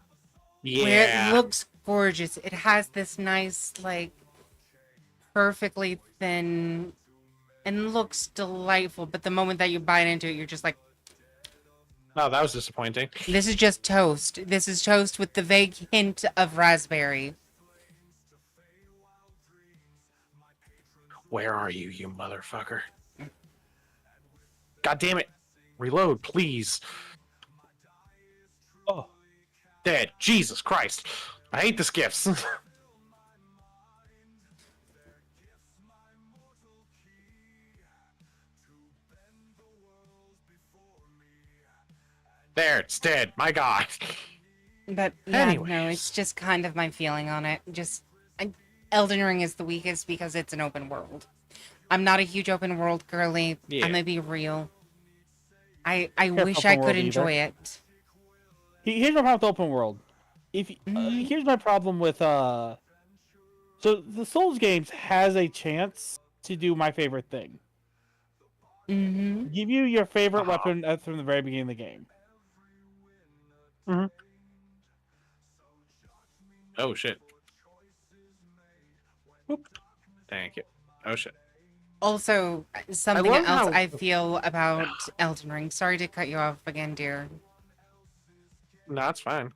Yeah. Where it looks gorgeous. It has this nice, perfectly thin and looks delightful. But the moment that you bite into it, you're just like, Oh, that was disappointing. this is just toast. This is toast with the vague hint of raspberry. Where are you, you motherfucker? God damn it. Reload, please. Oh. Dead. Jesus Christ. I hate the skiffs. There, it's dead. My God. But yeah, no, Anyways. it's just kind of my feeling on it. Elden Ring is the weakest because it's an open world. I'm not a huge open world girly. Yeah. I'm gonna be real. I Care wish for I open could world enjoy either. it. Here's my problem with open world. Here's my problem with So the Souls games has a chance to do my favorite thing. Mm-hmm. Give you your favorite weapon from the very beginning of the game. Mm-hmm. Oh shit. Whoop. Thank you. Oh shit. Also, something love else how- I feel about Elden Ring. Sorry to cut you off again, dear. No, it's fine.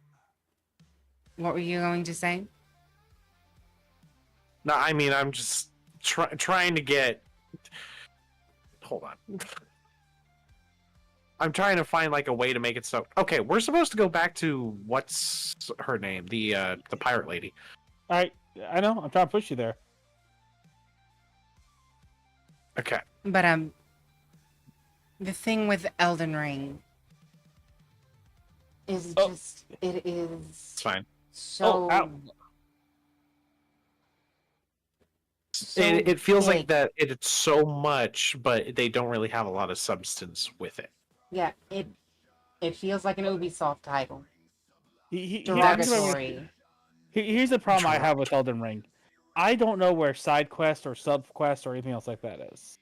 What were you going to say? No, I mean I'm just trying to get. Hold on. I'm trying to find like a way to make it so. Okay, we're supposed to go back to what's her name, the pirate lady. All right, I know. I'm trying to push you there. Okay. But the thing with Elden Ring is just it is It's fine. so. ow. so It feels like big. that it's so much, but they don't really have a lot of substance with it. Yeah, it feels like an Ubisoft title. Here's Derogatory. the problem I have with Elden Ring. I don't know where side quest or sub quest or anything else like that is.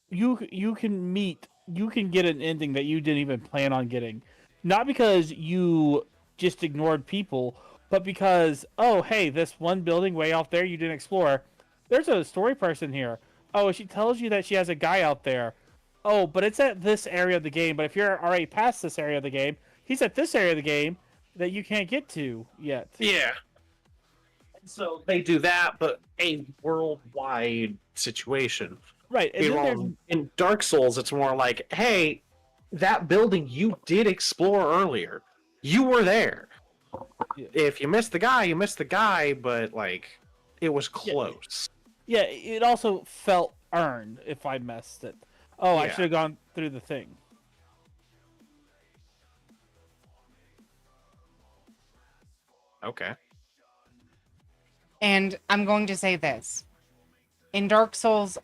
You can get an ending that you didn't even plan on getting, not because you just ignored people, but because hey, this one building way out there you didn't explore. There's a story person here. Oh, she tells you that she has a guy out there. Oh, but it's at this area of the game. But if you're already past this area of the game, he's at this area of the game that you can't get to yet. Yeah. So they do that, but a worldwide situation. Right. And then In Dark Souls, it's more like, hey, that building you did explore earlier. You were there. Yeah. If you missed the guy, you missed the guy, but like, it was close. Yeah, it also felt earned if I missed it. Oh, I Yeah. should have gone through the thing. Okay. And I'm going to say this. In Dark Souls,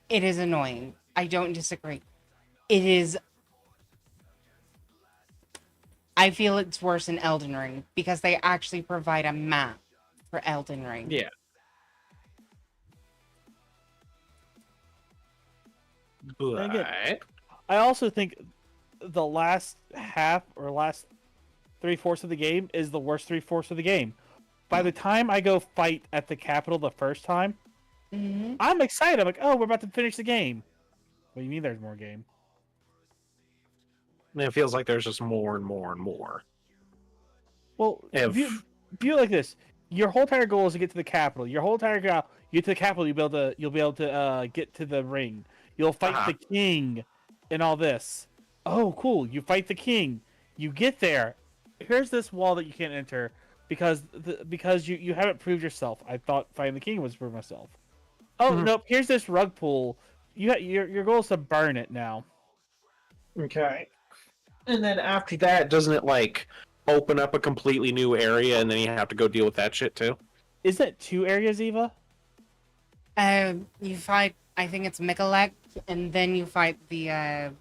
it is annoying. I don't disagree. It is. I feel it's worse in Elden Ring because they actually provide a map for Elden Ring. Yeah. But I also think the last half or last 3/4 of the game is the worst 3/4 of the game. By the time I go fight at the capital the first time, I'm excited. I'm like, oh, we're about to finish the game. What do you mean there's more game? it feels like there's just more and more and more. Well, view it like this: your whole entire goal is to get to the capital. Your whole entire goal, you get to the capital, you'll be able to get to the ring. You'll fight the king, and all this. Oh, cool! You fight the king. You get there. Here's this wall that you can't enter because you haven't proved yourself. I thought fighting the king was to prove myself. Oh nope! Here's this rug pool. Your goal is to burn it now. Okay. And then after that, doesn't it like open up a completely new area, and then you have to go deal with that shit too? Is that 2 areas, Eva? You fight. I think it's Mikolek, and then you fight the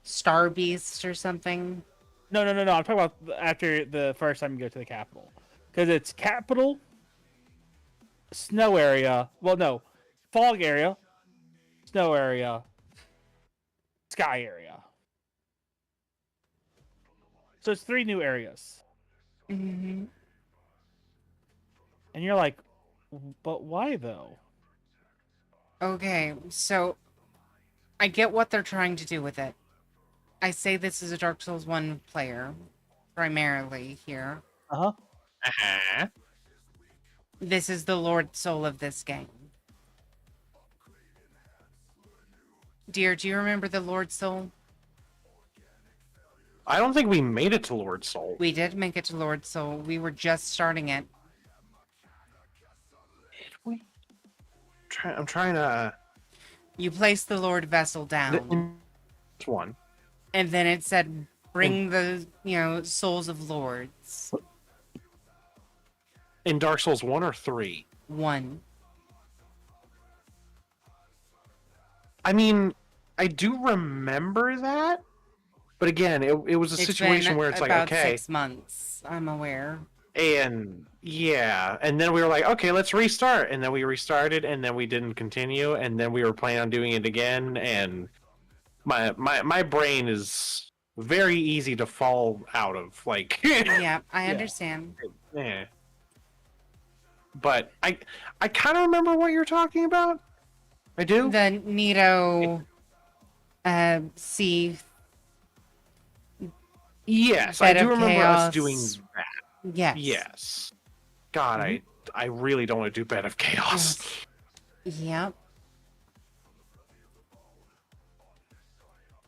Star Beast or something. No. I'm talking about after the first time you go to the capital, because it's capital, snow area. Well, no, fog area, snow area, sky area. So it's 3 new areas. Mm-hmm. And you're like, but why though? Okay, so I get what they're trying to do with it. I say this is a Dark Souls 1 player, primarily here. Uh-huh. This is the Lord Soul of this game. Dear, do you remember the Lord Soul? I don't think we made it to Lord Soul. We did make it to Lord Soul. We were just starting it. I'm trying to. You placed the Lord Vessel down. This one. And then it said bring the souls of lords. In Dark Souls 1 or 3? 1. I mean, I do remember that, but again, it was a situation where it's like, about okay, 6 months. I'm aware. and yeah, and then we were like, okay, let's restart, and then we restarted, and then we didn't continue, and then we were planning on doing it again, and my brain is very easy to fall out of, like. Yeah, I understand. Yeah. But I kind of remember what you're talking about. I do. The Nito C. Yes, I do remember Chaos. us doing that. Yes. Yes. God, I really don't want to do Bed of Chaos. Yep.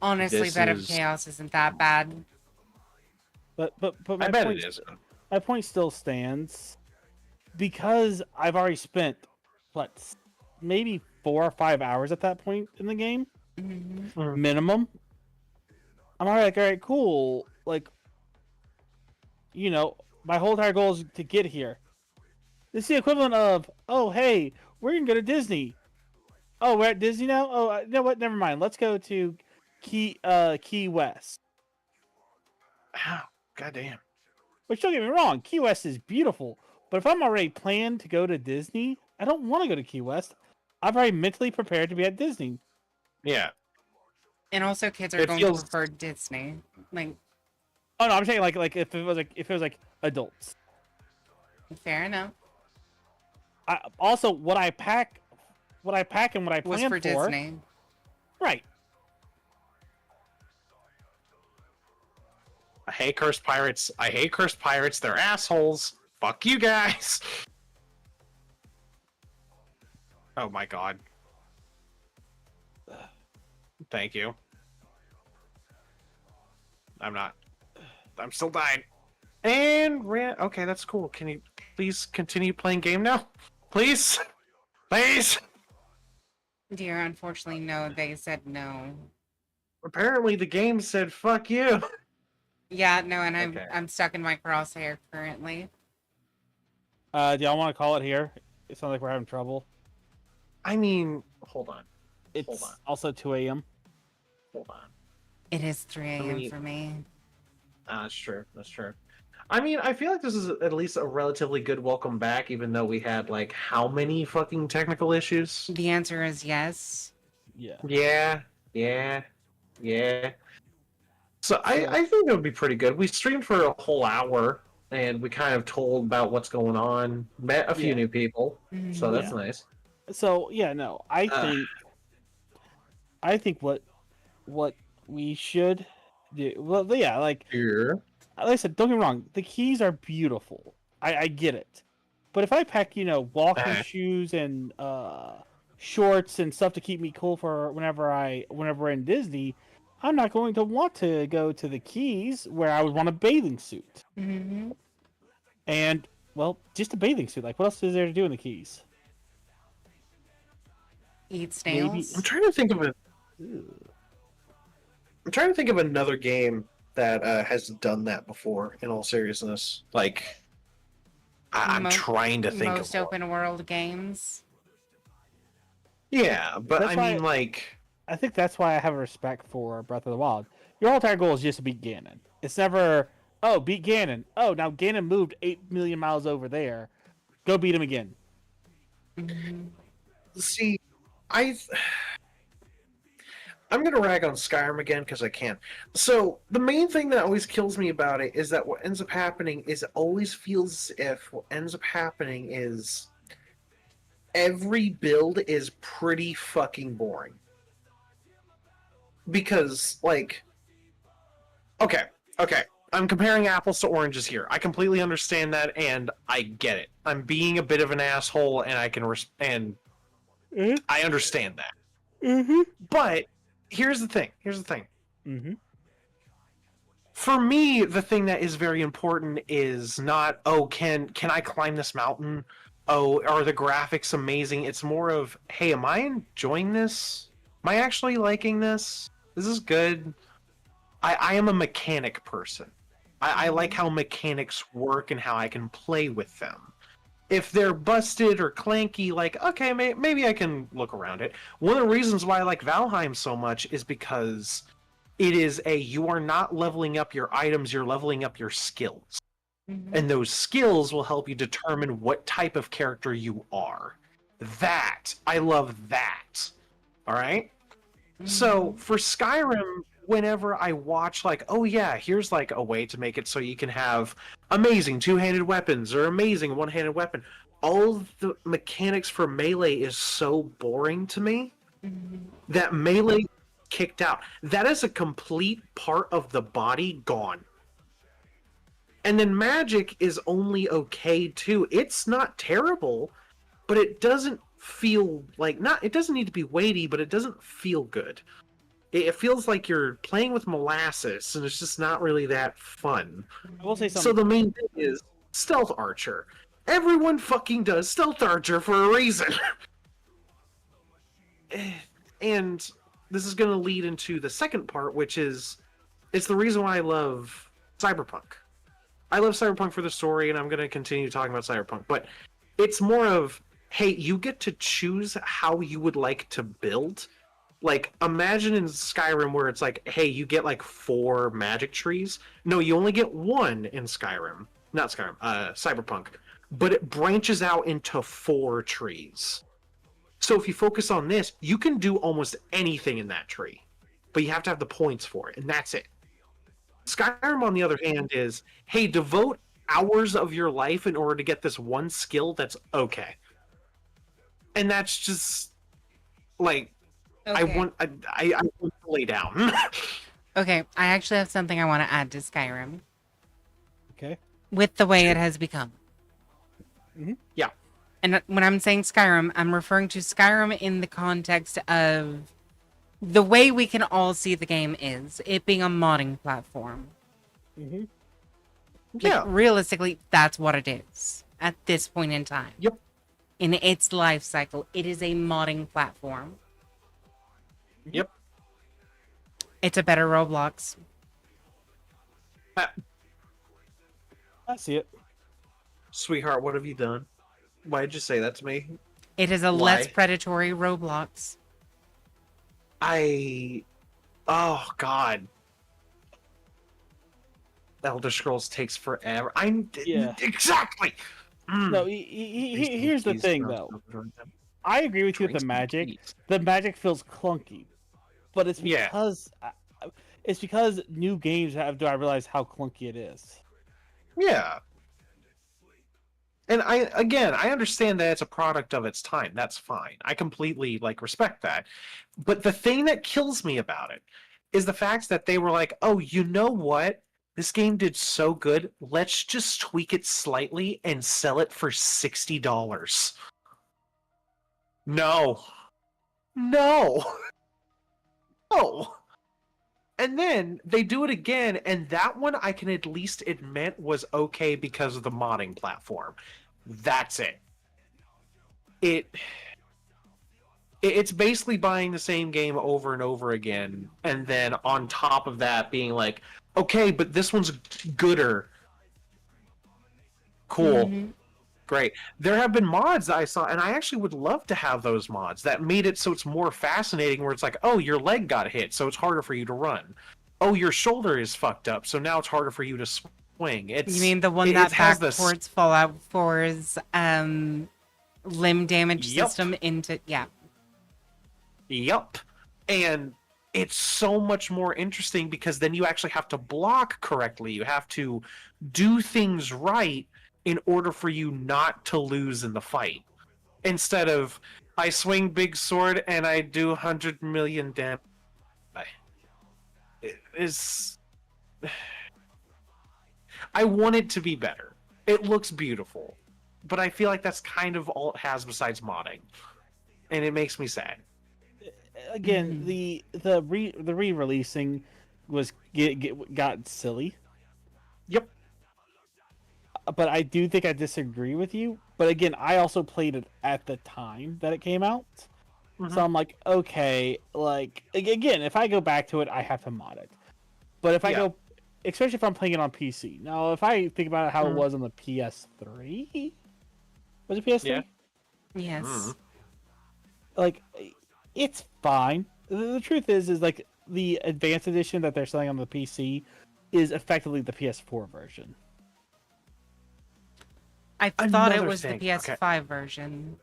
Honestly, This Bed of is- Chaos isn't that bad. But I bet it is. my point still stands, because I've already spent maybe 4 or 5 hours at that point in the game, minimum. I'm already like, all right, cool. Like, my whole entire goal is to get here. It's the equivalent of, oh, hey, we're gonna go to Disney. Oh, we're at Disney now. Oh, you know what? Never mind. Let's go to Key West. Ow, goddamn. Which, don't get me wrong, Key West is beautiful. But if I'm already planned to go to Disney, I don't want to go to Key West. I've already mentally prepared to be at Disney. Yeah. And also, kids are It going feels- to prefer Disney. Like, Oh no, I'm saying like if it was like adults. fair enough. Also, what I pack and what I Was plan for Disney. Right. I hate cursed pirates. They're assholes. Fuck you guys. Oh my god. Thank you. I'm still dying. And okay, that's cool. Can you please continue playing game now? Please? Please? Dear, unfortunately, no. They said no. Apparently the game said fuck you. Yeah, no, and Okay. I'm stuck in my crosshair currently. Do y'all want to call it here? It sounds like we're having trouble. I mean, hold on. It's Hold on. also 2 a.m. Hold on. It is 3 a.m. mean- for me. That's true. That's true. I mean, I feel like this is at least a relatively good welcome back, even though we had, like, how many fucking technical issues? The answer is yes. Yeah. Yeah. So I think it would be pretty good. We streamed for a whole hour, and we kind of told about what's going on, met a few Yeah. new people, so that's nice. So yeah, no, I think what we should do. Well, yeah, like I said, don't get me wrong. The keys are beautiful. I get it, but if I pack, walking shoes and shorts and stuff to keep me cool for whenever we're in Disney, I'm not going to want to go to the Keys where I would want a bathing suit. Mm-hmm. And well, just a bathing suit. Like, what else is there to do in the Keys? Eat snails. I'm trying to think of another game that has done that before. In all seriousness, like I'm trying to think Most of open world games. Yeah, but That's I mean, why- like, I think that's why I have a respect for Breath of the Wild. Your whole entire goal is just to beat Ganon. It's never, oh, beat Ganon. Oh, now Ganon moved 8 million miles over there. Go beat him again. see, I'm gonna rag on Skyrim again because I can. So the main thing that always kills me about it is that what ends up happening is it always feels as if what ends up happening is every build is pretty fucking boring. Because, like, okay, I'm comparing apples to oranges here. I completely understand that, and I get it. I'm being a bit of an asshole, and I can I understand that. Mm-hmm. But here's the thing. Mm-hmm. For me, the thing that is very important is not, oh, can I climb this mountain? Oh, are the graphics amazing? It's more of, hey, am I enjoying this? Am I actually liking this? Is this good? I am a mechanic person. I like how mechanics work and how I can play with them. If they're busted or clanky, like, okay, maybe I can look around it. One of the reasons why I like Valheim so much is because it is you are not leveling up your items, you're leveling up your skills. And those skills will help you determine what type of character you are. I love that. All right? So for Skyrim, whenever I watch like, oh yeah, here's like a way to make it so you can have amazing two-handed weapons or amazing one-handed weapon. All of the mechanics for melee is so boring to me that melee kicked out. That is a complete part of the body gone. And then magic is only okay too. It's not terrible, but it doesn't feel like it doesn't need to be weighty, but it doesn't feel good. It feels like you're playing with molasses, and it's just not really that fun. I will say something. So the main thing is Stealth Archer. Everyone fucking does Stealth Archer for a reason. And this is going to lead into the second part, which is it's the reason why I love Cyberpunk. I love Cyberpunk for the story, and I'm going to continue talking about Cyberpunk, but it's more of, hey, you get to choose how you would like to build. Like, imagine in Skyrim where it's like, hey, you get like 4 magic trees. No, you only get 1 in Skyrim. Not Skyrim, Cyberpunk. But it branches out into 4 trees. So if you focus on this, you can do almost anything in that tree. But you have to have the points for it, and that's it. Skyrim, on the other hand, is, hey, devote hours of your life in order to get this one skill that's okay. And that's just, like, Okay. I want to lay down. Okay, I actually have something I want to add to Skyrim. Okay. With the way it has become. Yeah. And when I'm saying Skyrim, I'm referring to Skyrim in the context of the way we can all see the game is it being a modding platform. Mm-hmm. Like, realistically, that's what it is at this point in time. Yep. In its life cycle, it is a modding platform. Yep. It's a better Roblox. I see it. Sweetheart, what have you done? Why did you say that to me? It is a less predatory Roblox. Oh, God. Elder Scrolls takes forever. Exactly! No, here's the thing, though. I agree with you with the magic. The magic feels clunky. But it's because new games do I realize how clunky it is. Yeah. And I understand that it's a product of its time. That's fine. I completely respect that. But the thing that kills me about it is the fact that they were like, "Oh, you know what? This game did so good. Let's just tweak it slightly and sell it for $60." No. Oh. And then they do it again, and that one I can at least admit was okay because of the modding platform. That's it. It's basically buying the same game over and over again, and then on top of that being like, okay, but this one's gooder. Cool. Mm-hmm. Great. There have been mods that I saw, and I actually would love to have those mods that made it so it's more fascinating, where it's like, oh, your leg got hit, so it's harder for you to run. Oh, your shoulder is fucked up, so now it's harder for you to swing. You mean the one that backports Fallout 4's limb damage system into... Yeah. Yup. And it's so much more interesting because then you actually have to block correctly. You have to do things right in order for you not to lose in the fight. Instead of, I swing big sword and I do 100 million damage. I want it to be better. It looks beautiful. But I feel like that's kind of all it has besides modding. And it makes me sad. Again, the re-releasing got silly. Yep. But I do think I disagree with you. But again, I also played it at the time that it came out. Mm-hmm. So I'm like, okay, again, if I go back to it, I have to mod it. But if I go, especially if I'm playing it on PC. Now, if I think about how it was on the PS3, was it PS3? Yeah. Yes. Like, it's fine. The truth is like the advanced edition that they're selling on the PC is effectively the PS4 version. I thought it Another was thing. the PS5 version.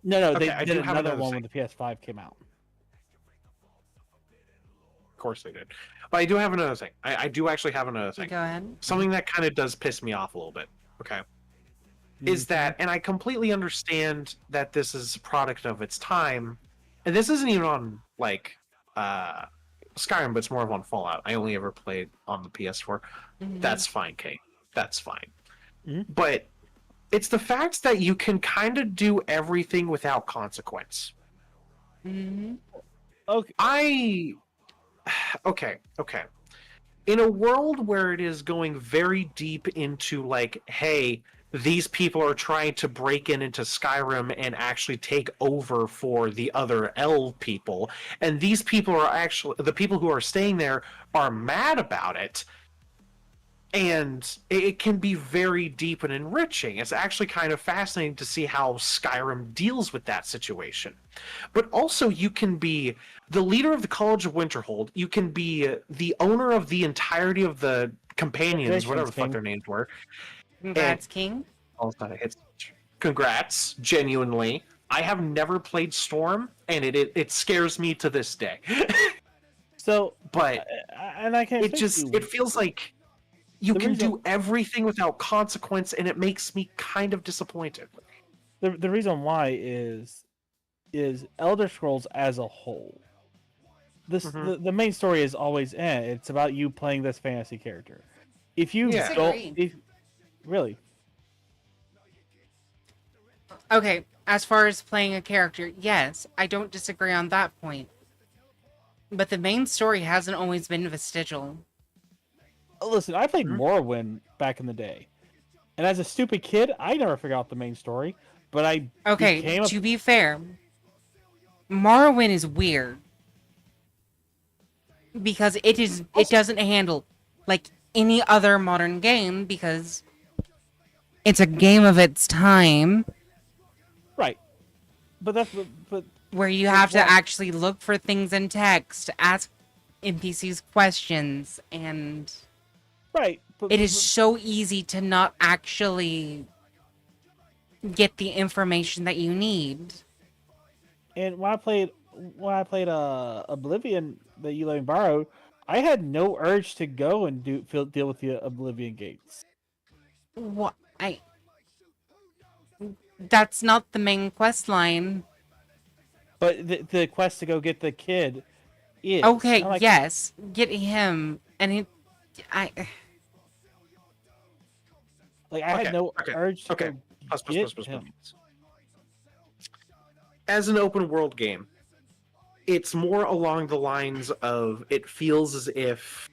No, Okay, they I did do have another another one thing. when the PS5 came out. Of course they did. But I do have another thing. I do actually have another thing. Go ahead. Something that kind of does piss me off a little bit. Okay. Is that, and I completely understand that this is a product of its time, and this isn't even on like Skyrim, but it's more of on Fallout. I only ever played on the PS4. That's fine, Kate. That's fine. But it's the fact that you can kind of do everything without consequence. Okay. Okay. In a world where it is going very deep into like, hey, these people are trying to break into Skyrim and actually take over for the other elf people, and these people are actually, the people who are staying there are mad about it, and it can be very deep and enriching. It's actually kind of fascinating to see how Skyrim deals with that situation. But also, you can be the leader of the College of Winterhold. You can be the owner of the entirety of the companions, whatever the fuck their names were. Congrats, King. All of a sudden, it's congrats, genuinely. I have never played Storm, and it scares me to this day. So, but and I can. It feels like you can do everything without consequence, and it makes me kind of disappointed. The reason why is Elder Scrolls as a whole. The main story is always it's about you playing this fantasy character. If you really. Okay, as far as playing a character, yes, I don't disagree on that point. But the main story hasn't always been vestigial. Listen, I played Morrowind back in the day. And as a stupid kid, I never figured out the main story. But to be fair, Morrowind is weird. Because it doesn't handle like any other modern game, because it's a game of its time. Right. But where you have to actually look for things in text, ask NPCs questions, and right. It is so easy to not actually get the information that you need. And when I played Oblivion that you let me borrow, I had no urge to go and deal with the Oblivion gates. What? That's not the main quest line. But the quest to go get the kid is. Okay, yes. Get him. And I had no urge to go get him. As an open world game, it's more along the lines of, it feels as if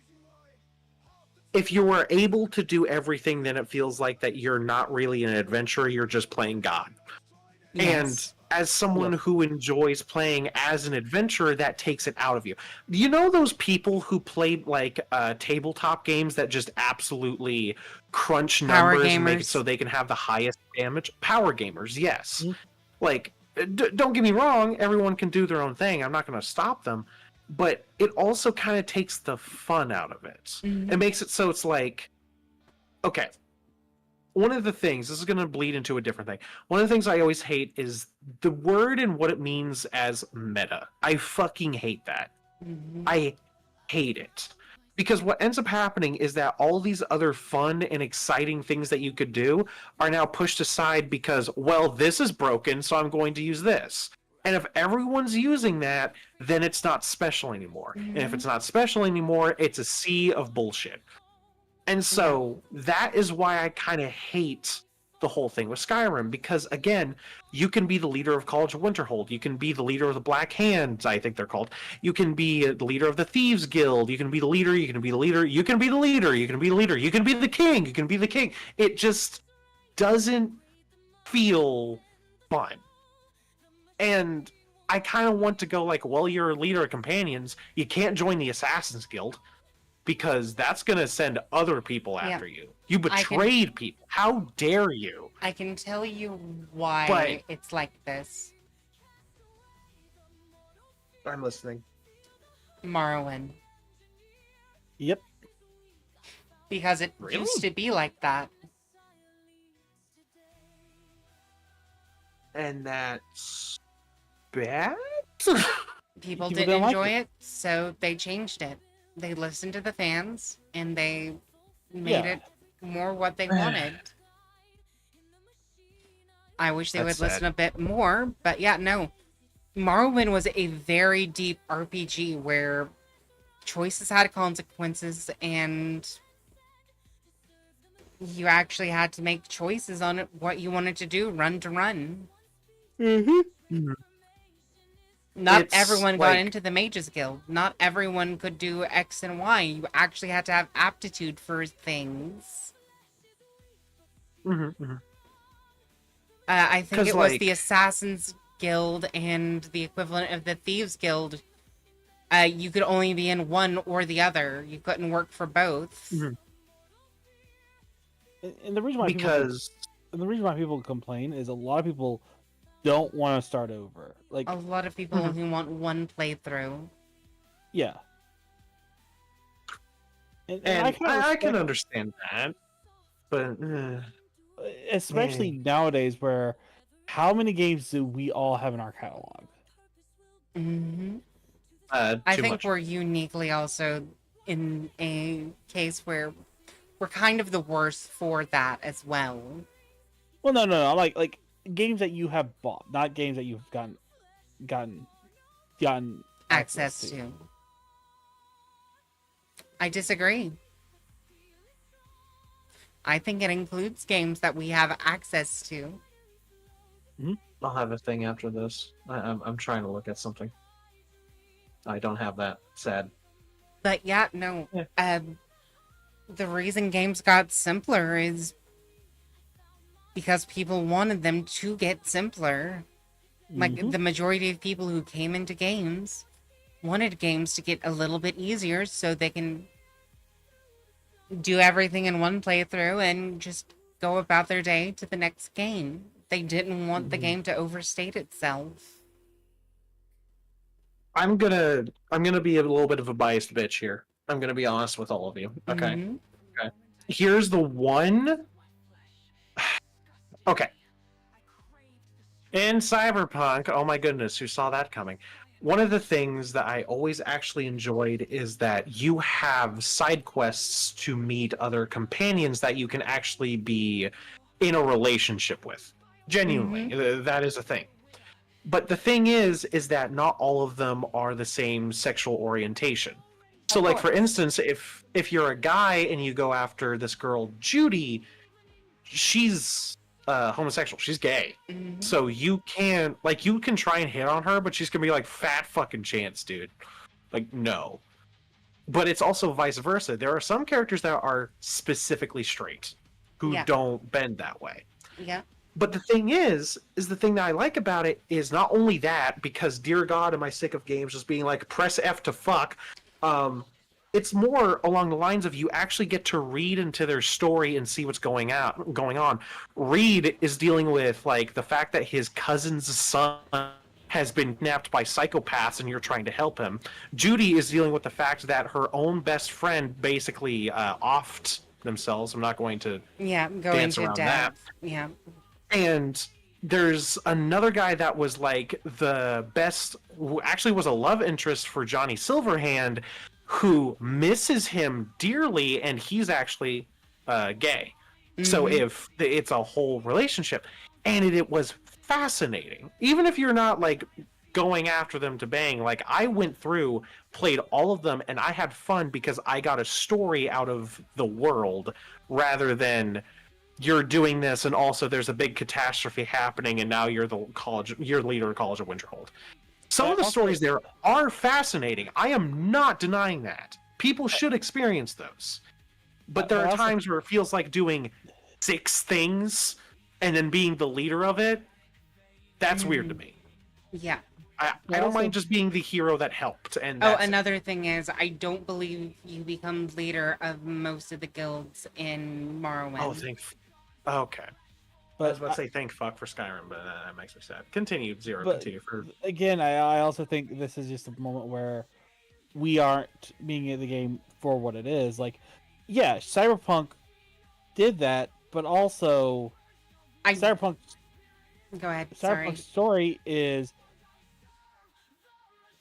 you were able to do everything, then it feels like that you're not really an adventurer, you're just playing God. Yes. And as someone who enjoys playing as an adventurer, that takes it out of you. You know those people who play like tabletop games that just absolutely crunch numbers and make it so they can have the highest damage? Power gamers, yes. Like, don't get me wrong, everyone can do their own thing. I'm not going to stop them. But it also kind of takes the fun out of it. It makes it so it's like, okay, one of the things, this is going to bleed into a different thing. One of the things I always hate is the word and what it means as meta. I fucking hate that. I hate it. Because what ends up happening is that all these other fun and exciting things that you could do are now pushed aside because, well, this is broken, so I'm going to use this. And if everyone's using that, then it's not special anymore. And if it's not special anymore, it's a sea of bullshit. And so that is why I kind of hate the whole thing with Skyrim, because again, you can be the leader of College of Winterhold, you can be the leader of the Black Hands, I think they're called, you can be the leader of the Thieves Guild, you can be the leader, you can be the leader, you can be the leader, you can be the leader, you can be the king, you can be the king. It just doesn't feel fun. And I kind of want to go like, well, you're a leader of companions, you can't join the Assassin's Guild. because that's going to send other people after you. You betrayed people. How dare you? I can tell you why But- it's like this. I'm listening. Morrowind. Yep. Because it Really? used to be like that. And that's bad? People People didn't don't like enjoy it. it, so they changed it. They listened to the fans, and they made it more what they wanted. I wish they That's would listen sad. a bit more, but yeah, no. Morrowind was a very deep RPG where choices had consequences, and you actually had to make choices on it, what you wanted to do, run to run. Not It's everyone got like- into the Mages Guild. Not everyone could do X and Y. You actually had to have aptitude for things. I think 'Cause, it was like- the Assassins Guild and the equivalent of the Thieves Guild. You could only be in one or the other. You couldn't work for both. And the reason why Because people complain is a lot of people don't want to start over. Like, A lot of people who want one playthrough. yeah. And and kinda I can respect- understand that. But especially nowadays, where how many games do we all have in our catalog? Hmm too I think much. we're uniquely also in a case where we're kind of the worst for that as well. Well, no. Like games that you have bought, not games that you've gotten Access to. I disagree. I think it includes games that we have access to. I'll have a thing after this. I'm trying to look at something. I don't have that. Sad. But yeah, no. Yeah. The reason games got simpler is because people wanted them to get simpler. Like the majority of people who came into games wanted games to get a little bit easier so they can do everything in one playthrough and just go about their day to the next game. They didn't want the game to overstate itself. I'm gonna be a little bit of a biased bitch here. I'm gonna be honest with all of you. Okay. Mhm. Here's the one. Okay. In Cyberpunk, oh my goodness, who saw that coming? One of the things that I always actually enjoyed is that you have side quests to meet other companions that you can actually be in a relationship with. Genuinely, that is a thing. But the thing is that not all of them are the same sexual orientation. So, like, for instance, if you're a guy and you go after this girl Judy, she's homosexual. She's gay. So you can try and hit on her, but she's gonna be like, fat fucking chance, dude. Like, no. But it's also vice versa. There are some characters that are specifically straight who don't bend that way. Yeah. But the thing is the thing that I like about it is not only that, because dear God, am I sick of games just being like, press F to fuck. It's more along the lines of you actually get to read into their story and see what's going on. Reed is dealing with like the fact that his cousin's son has been kidnapped by psychopaths and you're trying to help him. Judy is dealing with the fact that her own best friend basically offed themselves. I'm not going to Go dance into around depth. Yeah. And there's another guy that was like the best, who actually was a love interest for Johnny Silverhand, who misses him dearly, and he's actually gay. So if it's a whole relationship, and it was fascinating. Even if you're not like going after them to bang, like I went through, played all of them, and I had fun because I got a story out of the world rather than you're doing this and also there's a big catastrophe happening and now you're leader of College of Winterhold. Some of the stories there are fascinating. I am not denying that. People should experience those. But there are times where it feels like doing 6 things and then being the leader of it. That's weird to me. Yeah. I don't mind just being the hero that helped. And Oh, that's it. another thing is, I don't believe you become leader of most of the guilds in Morrowind. Oh, okay. But I was about to say thank fuck for Skyrim, but that makes me sad. Continue, Zero. But Continue. again, I also think this is just a moment where we aren't being in the game for what it is. Like, yeah, Cyberpunk did that, but also Cyberpunk. Go ahead. Cyberpunk's story is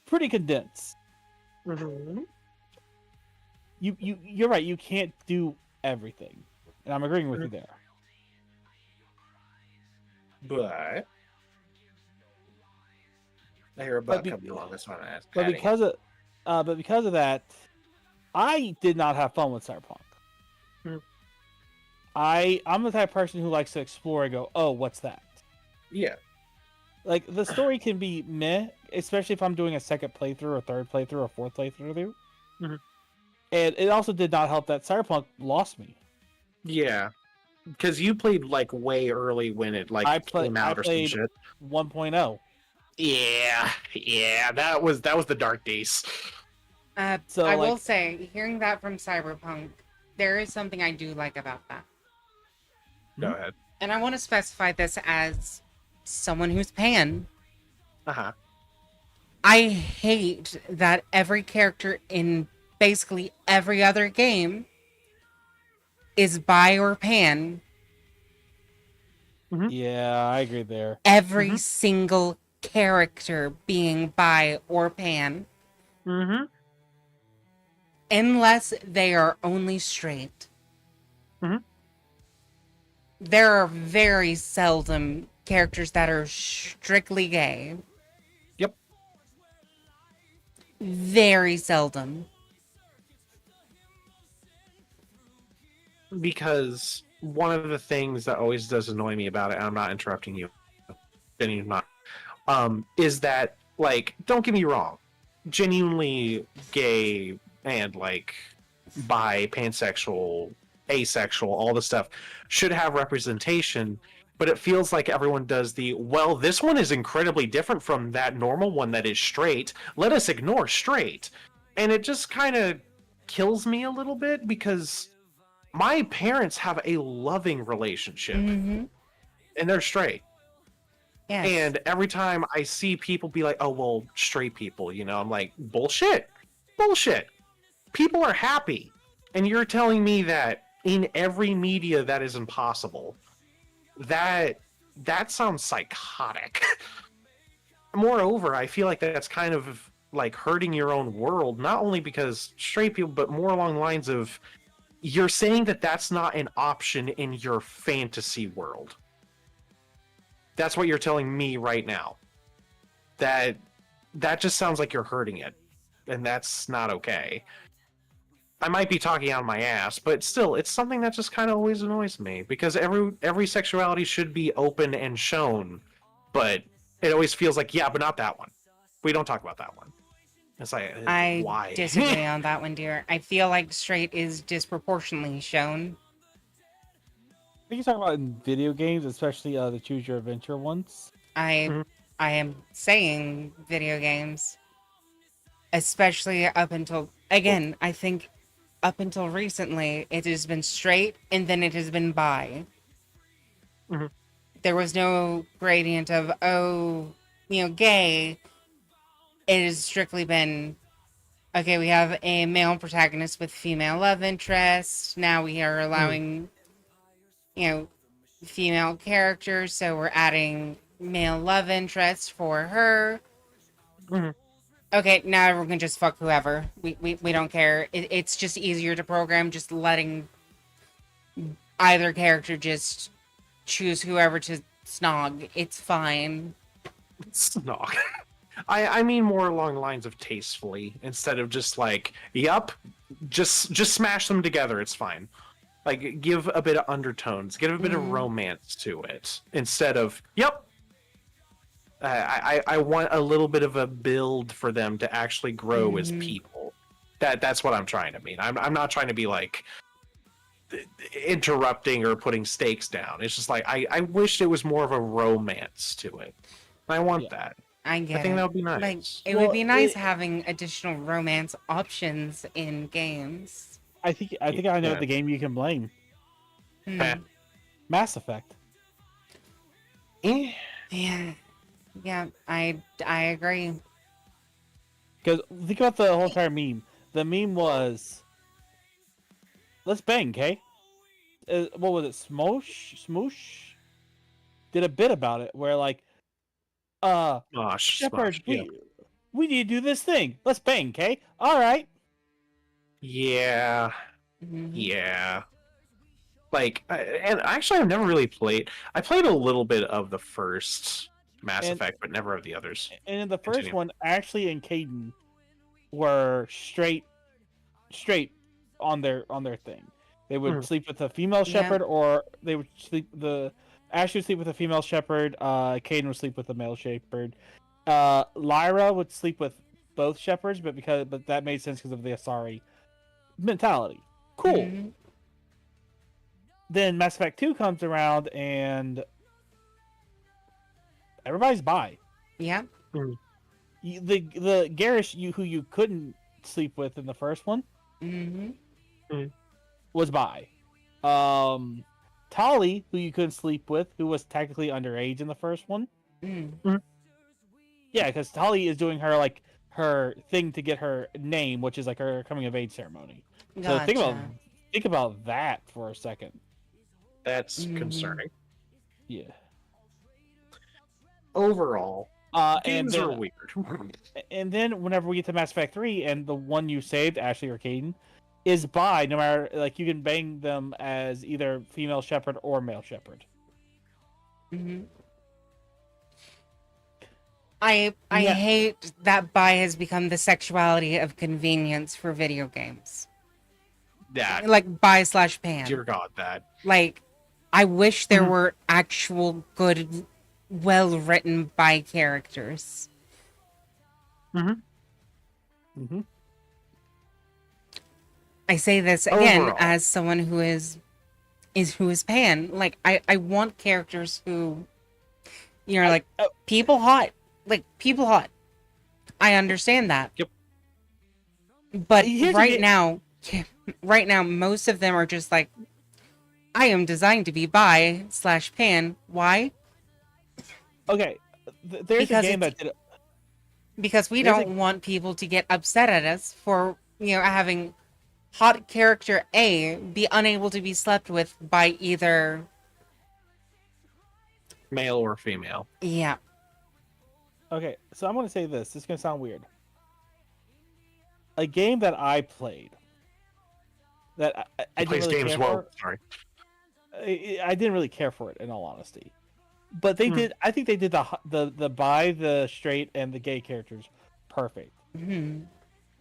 pretty condensed. Mm-hmm. You're right. You can't do everything, and I'm agreeing with you there. But I hear about coming along this one. But because of that, I did not have fun with Cyberpunk. I'm the type of person who likes to explore and go, oh, what's that? Yeah. Like, the story can be meh, especially if I'm doing a second playthrough, or third playthrough, or fourth playthrough. Mm-hmm. And it also did not help that Cyberpunk lost me. Yeah. Because you played, like, way early when it, like, came out or some shit. 1.0. Yeah, that was the dark days. So I will say, hearing that from Cyberpunk, there is something I do like about that. Go ahead. And I want to specify this as someone who's pan. Uh-huh. I hate that every character in basically every other game is bi or pan. Mm-hmm. Yeah, I agree there. Every single character being bi or pan. Mm-hmm. Unless they are only straight. Mm-hmm. There are very seldom characters that are strictly gay. Yep. Very seldom. Because one of the things that always does annoy me about it, and I'm not interrupting you, Jenny, not, is that, like, don't get me wrong, genuinely gay and, like, bi, pansexual, asexual, all the stuff should have representation, but it feels like everyone does well, this one is incredibly different from that normal one that is straight. Let us ignore straight. And it just kind of kills me a little bit because my parents have a loving relationship and they're straight. Yes. And every time I see people be like, oh, well, straight people, I'm like, bullshit. People are happy. And you're telling me that in every media that is impossible. That sounds psychotic. Moreover, I feel like that's kind of like hurting your own world, not only because straight people, but more along the lines of you're saying that that's not an option in your fantasy world. That's what you're telling me right now. That just sounds like you're hurting it, and that's not okay. I might be talking out of my ass, but still, it's something that just kind of always annoys me, because every sexuality should be open and shown, but it always feels like, yeah, but not that one. We don't talk about that one. It's like, why? I disagree on that one, dear. I feel like straight is disproportionately shown. I think you're talking about in video games, especially the Choose Your Adventure ones. I am saying video games, especially up until, again, I think up until recently, it has been straight and then it has been bi. Mm-hmm. There was no gradient of, gay. It has strictly been, okay, we have a male protagonist with female love interest. Now we are allowing, female characters, so we're adding male love interest for her. Mm-hmm. Okay, now everyone can just fuck whoever. We don't care. It's just easier to program, just letting either character just choose whoever to snog. It's fine. Snog. I mean more along the lines of tastefully, instead of just like, yup, just smash them together, it's fine. Like, give a bit of undertones, give a bit of romance to it, instead of, yep. I want a little bit of a build for them to actually grow as people. That's what I'm trying to mean. I'm not trying to be like interrupting or putting stakes down. It's just like I wish there was more of a romance to it. I want that. I get think it. that would be Like, nice. it would be nice having additional romance options in games. I think I know Yeah. the game you can blame. Eh. Mass Effect. Eh. Yeah. Yeah, I agree. Because think about the whole entire meme. The meme was, "Let's bang, okay?" What was it? Smoosh did a bit about it where like, Shepard, Smosh, yeah. we need to do this thing. Let's bang, okay? All right. Yeah. Mhm. Yeah. Like, and actually, I've never really played. I played a little bit of the first Mass Effect, but never of the others. And in the first Continue. one, Ashley and Caden were straight on their thing. They would sleep with a female shepherd, or they would sleep Ashley would sleep with a female shepherd. Caden would sleep with a male shepherd. Lyra would sleep with both shepherds, but that made sense because of the Asari mentality. Cool. Mhm. Then Mass Effect 2 comes around and everybody's bi. Yeah. The Garish who you couldn't sleep with in the first one was bi. Tali, who you couldn't sleep with, who was technically underage in the first one. Yeah, because Tali is doing her thing to get her name, which is like her coming of age ceremony. So think about that for a second. That's concerning. Yeah. Overall, games are weird. And then whenever we get to Mass Effect 3, and the one you saved, Ashley or Caden, is bi, no matter, like, you can bang them as either female shepherd or male shepherd. I hate that bi has become the sexuality of convenience for video games. That, Like bi/pan. dear God, that. Like, I wish there were actual good, well-written bi characters. I say this again Overall. as someone who is pan. Like, I want characters who, like, people hot. Like, people hot. I understand that. Yep. But right now, most of them are just like, I am designed to be bi/pan. Why? Okay, there's a game that did it. Because we don't want people to get upset at us for, having hot character A be unable to be slept with by either Male or female. Yeah. Okay, so I'm going to say this. This is going to sound weird. A game that I played that I didn't really care for. Sorry. I didn't really care for it, in all honesty. But they did. I think they did the bi, the straight, and the gay characters perfect. And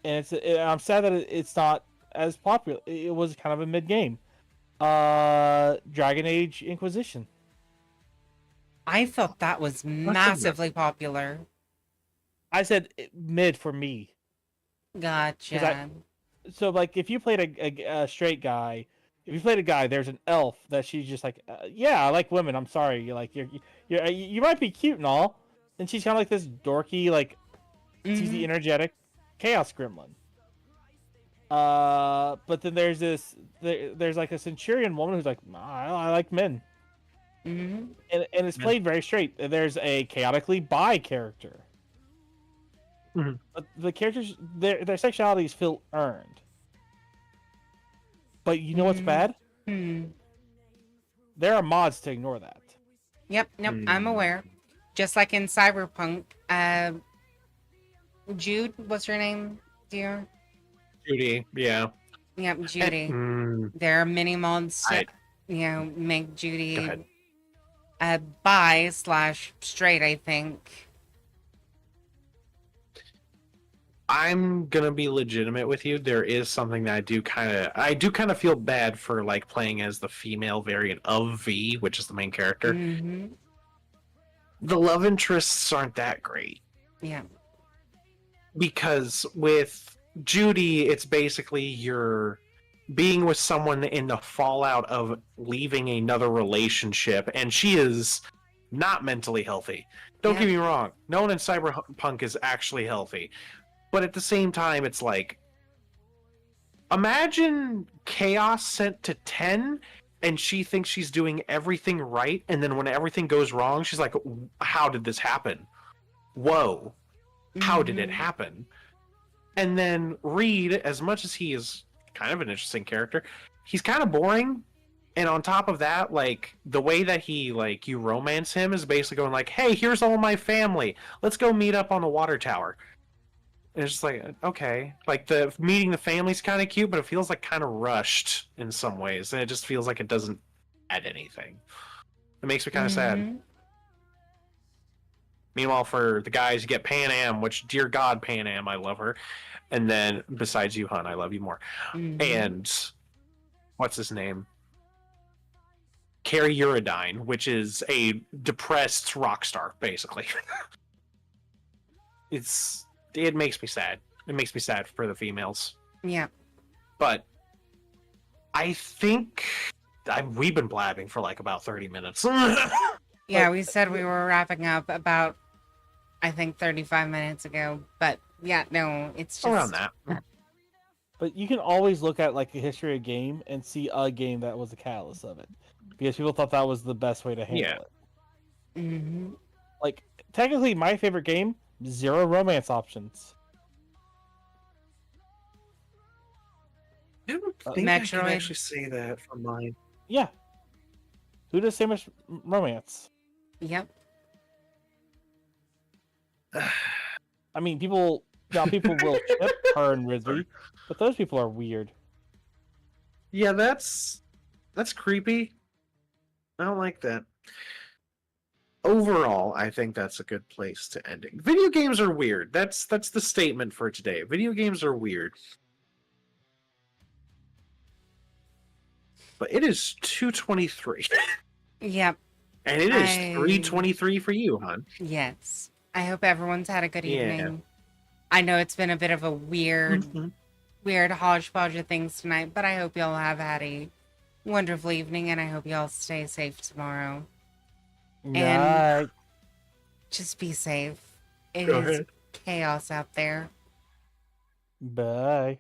I'm sad that it's not as popular. It was kind of a mid game. Dragon Age Inquisition. I felt that was massively popular. I said mid for me. Gotcha. So, like, if you played a straight guy, if you played a guy, there's an elf that she's just like, yeah, I like women. I'm sorry, you might be cute and all, and she's kind of like this dorky, like, cheesy, energetic chaos gremlin. But then there's like a centurion woman who's like, I like men. And it's played very straight. There's a chaotically bi character. But the characters, their sexualities feel earned. But you know what's bad? There are mods to ignore that. Yep, I'm aware. Just like in Cyberpunk, Jude, what's her name, dear? Judy, yeah. Yep, Judy. There are mini mods to, make Judy bi/straight, I think. I'm gonna be legitimate with you. There is something that I do kind of feel bad for, like, playing as the female variant of V, which is the main character. The love interests aren't that great. Yeah. Because with Judy, it's basically you're being with someone in the fallout of leaving another relationship, and she is not mentally healthy. Don't get me wrong. No one in Cyberpunk is actually healthy. But at the same time, it's like, imagine Chaos sent to 10 and she thinks she's doing everything right, and then when everything goes wrong, she's like, how did this happen? Whoa. How did it happen? And then Reed, as much as he is kind of an interesting character, he's kind of boring. And on top of that, like, the way that he, like, you romance him is basically going like, hey, here's all my family. Let's go meet up on the water tower. And it's just like, okay. Like, the meeting the family's kind of cute, but it feels like kind of rushed in some ways. And it just feels like it doesn't add anything. It makes me kind of sad. Meanwhile, for the guys, you get Pan Am, which, dear God, Pan Am, I love her. And then, besides you, hun, I love you more. And, what's his name? Carrie Uridine, which is a depressed rock star, basically. It makes me sad. It makes me sad for the females. Yeah. But I think we've been blabbing for like about 30 minutes. Yeah, we said we were wrapping up about, I think, 35 minutes ago. But yeah, no, it's just around that. But you can always look at like a history of a game and see a game that was the catalyst of it, because people thought that was the best way to handle it. Like, technically, my favorite game, 0 romance options. I don't think I can actually say that for mine. Yeah. Who does so much romance? Yep. I mean, people will chip her and Rizzy, but those people are weird. Yeah, that's creepy. I don't like that. Overall, I think that's a good place to end it. Video games are weird. That's the statement for today. Video games are weird. But it is 2:23. Yep. And it is 3:23 for you, hon. Yes. I hope everyone's had a good evening. I know it's been a bit of a weird hodgepodge of things tonight, but I hope y'all have had a wonderful evening, and I hope y'all stay safe tomorrow. And just be safe. It is chaos out there. Bye.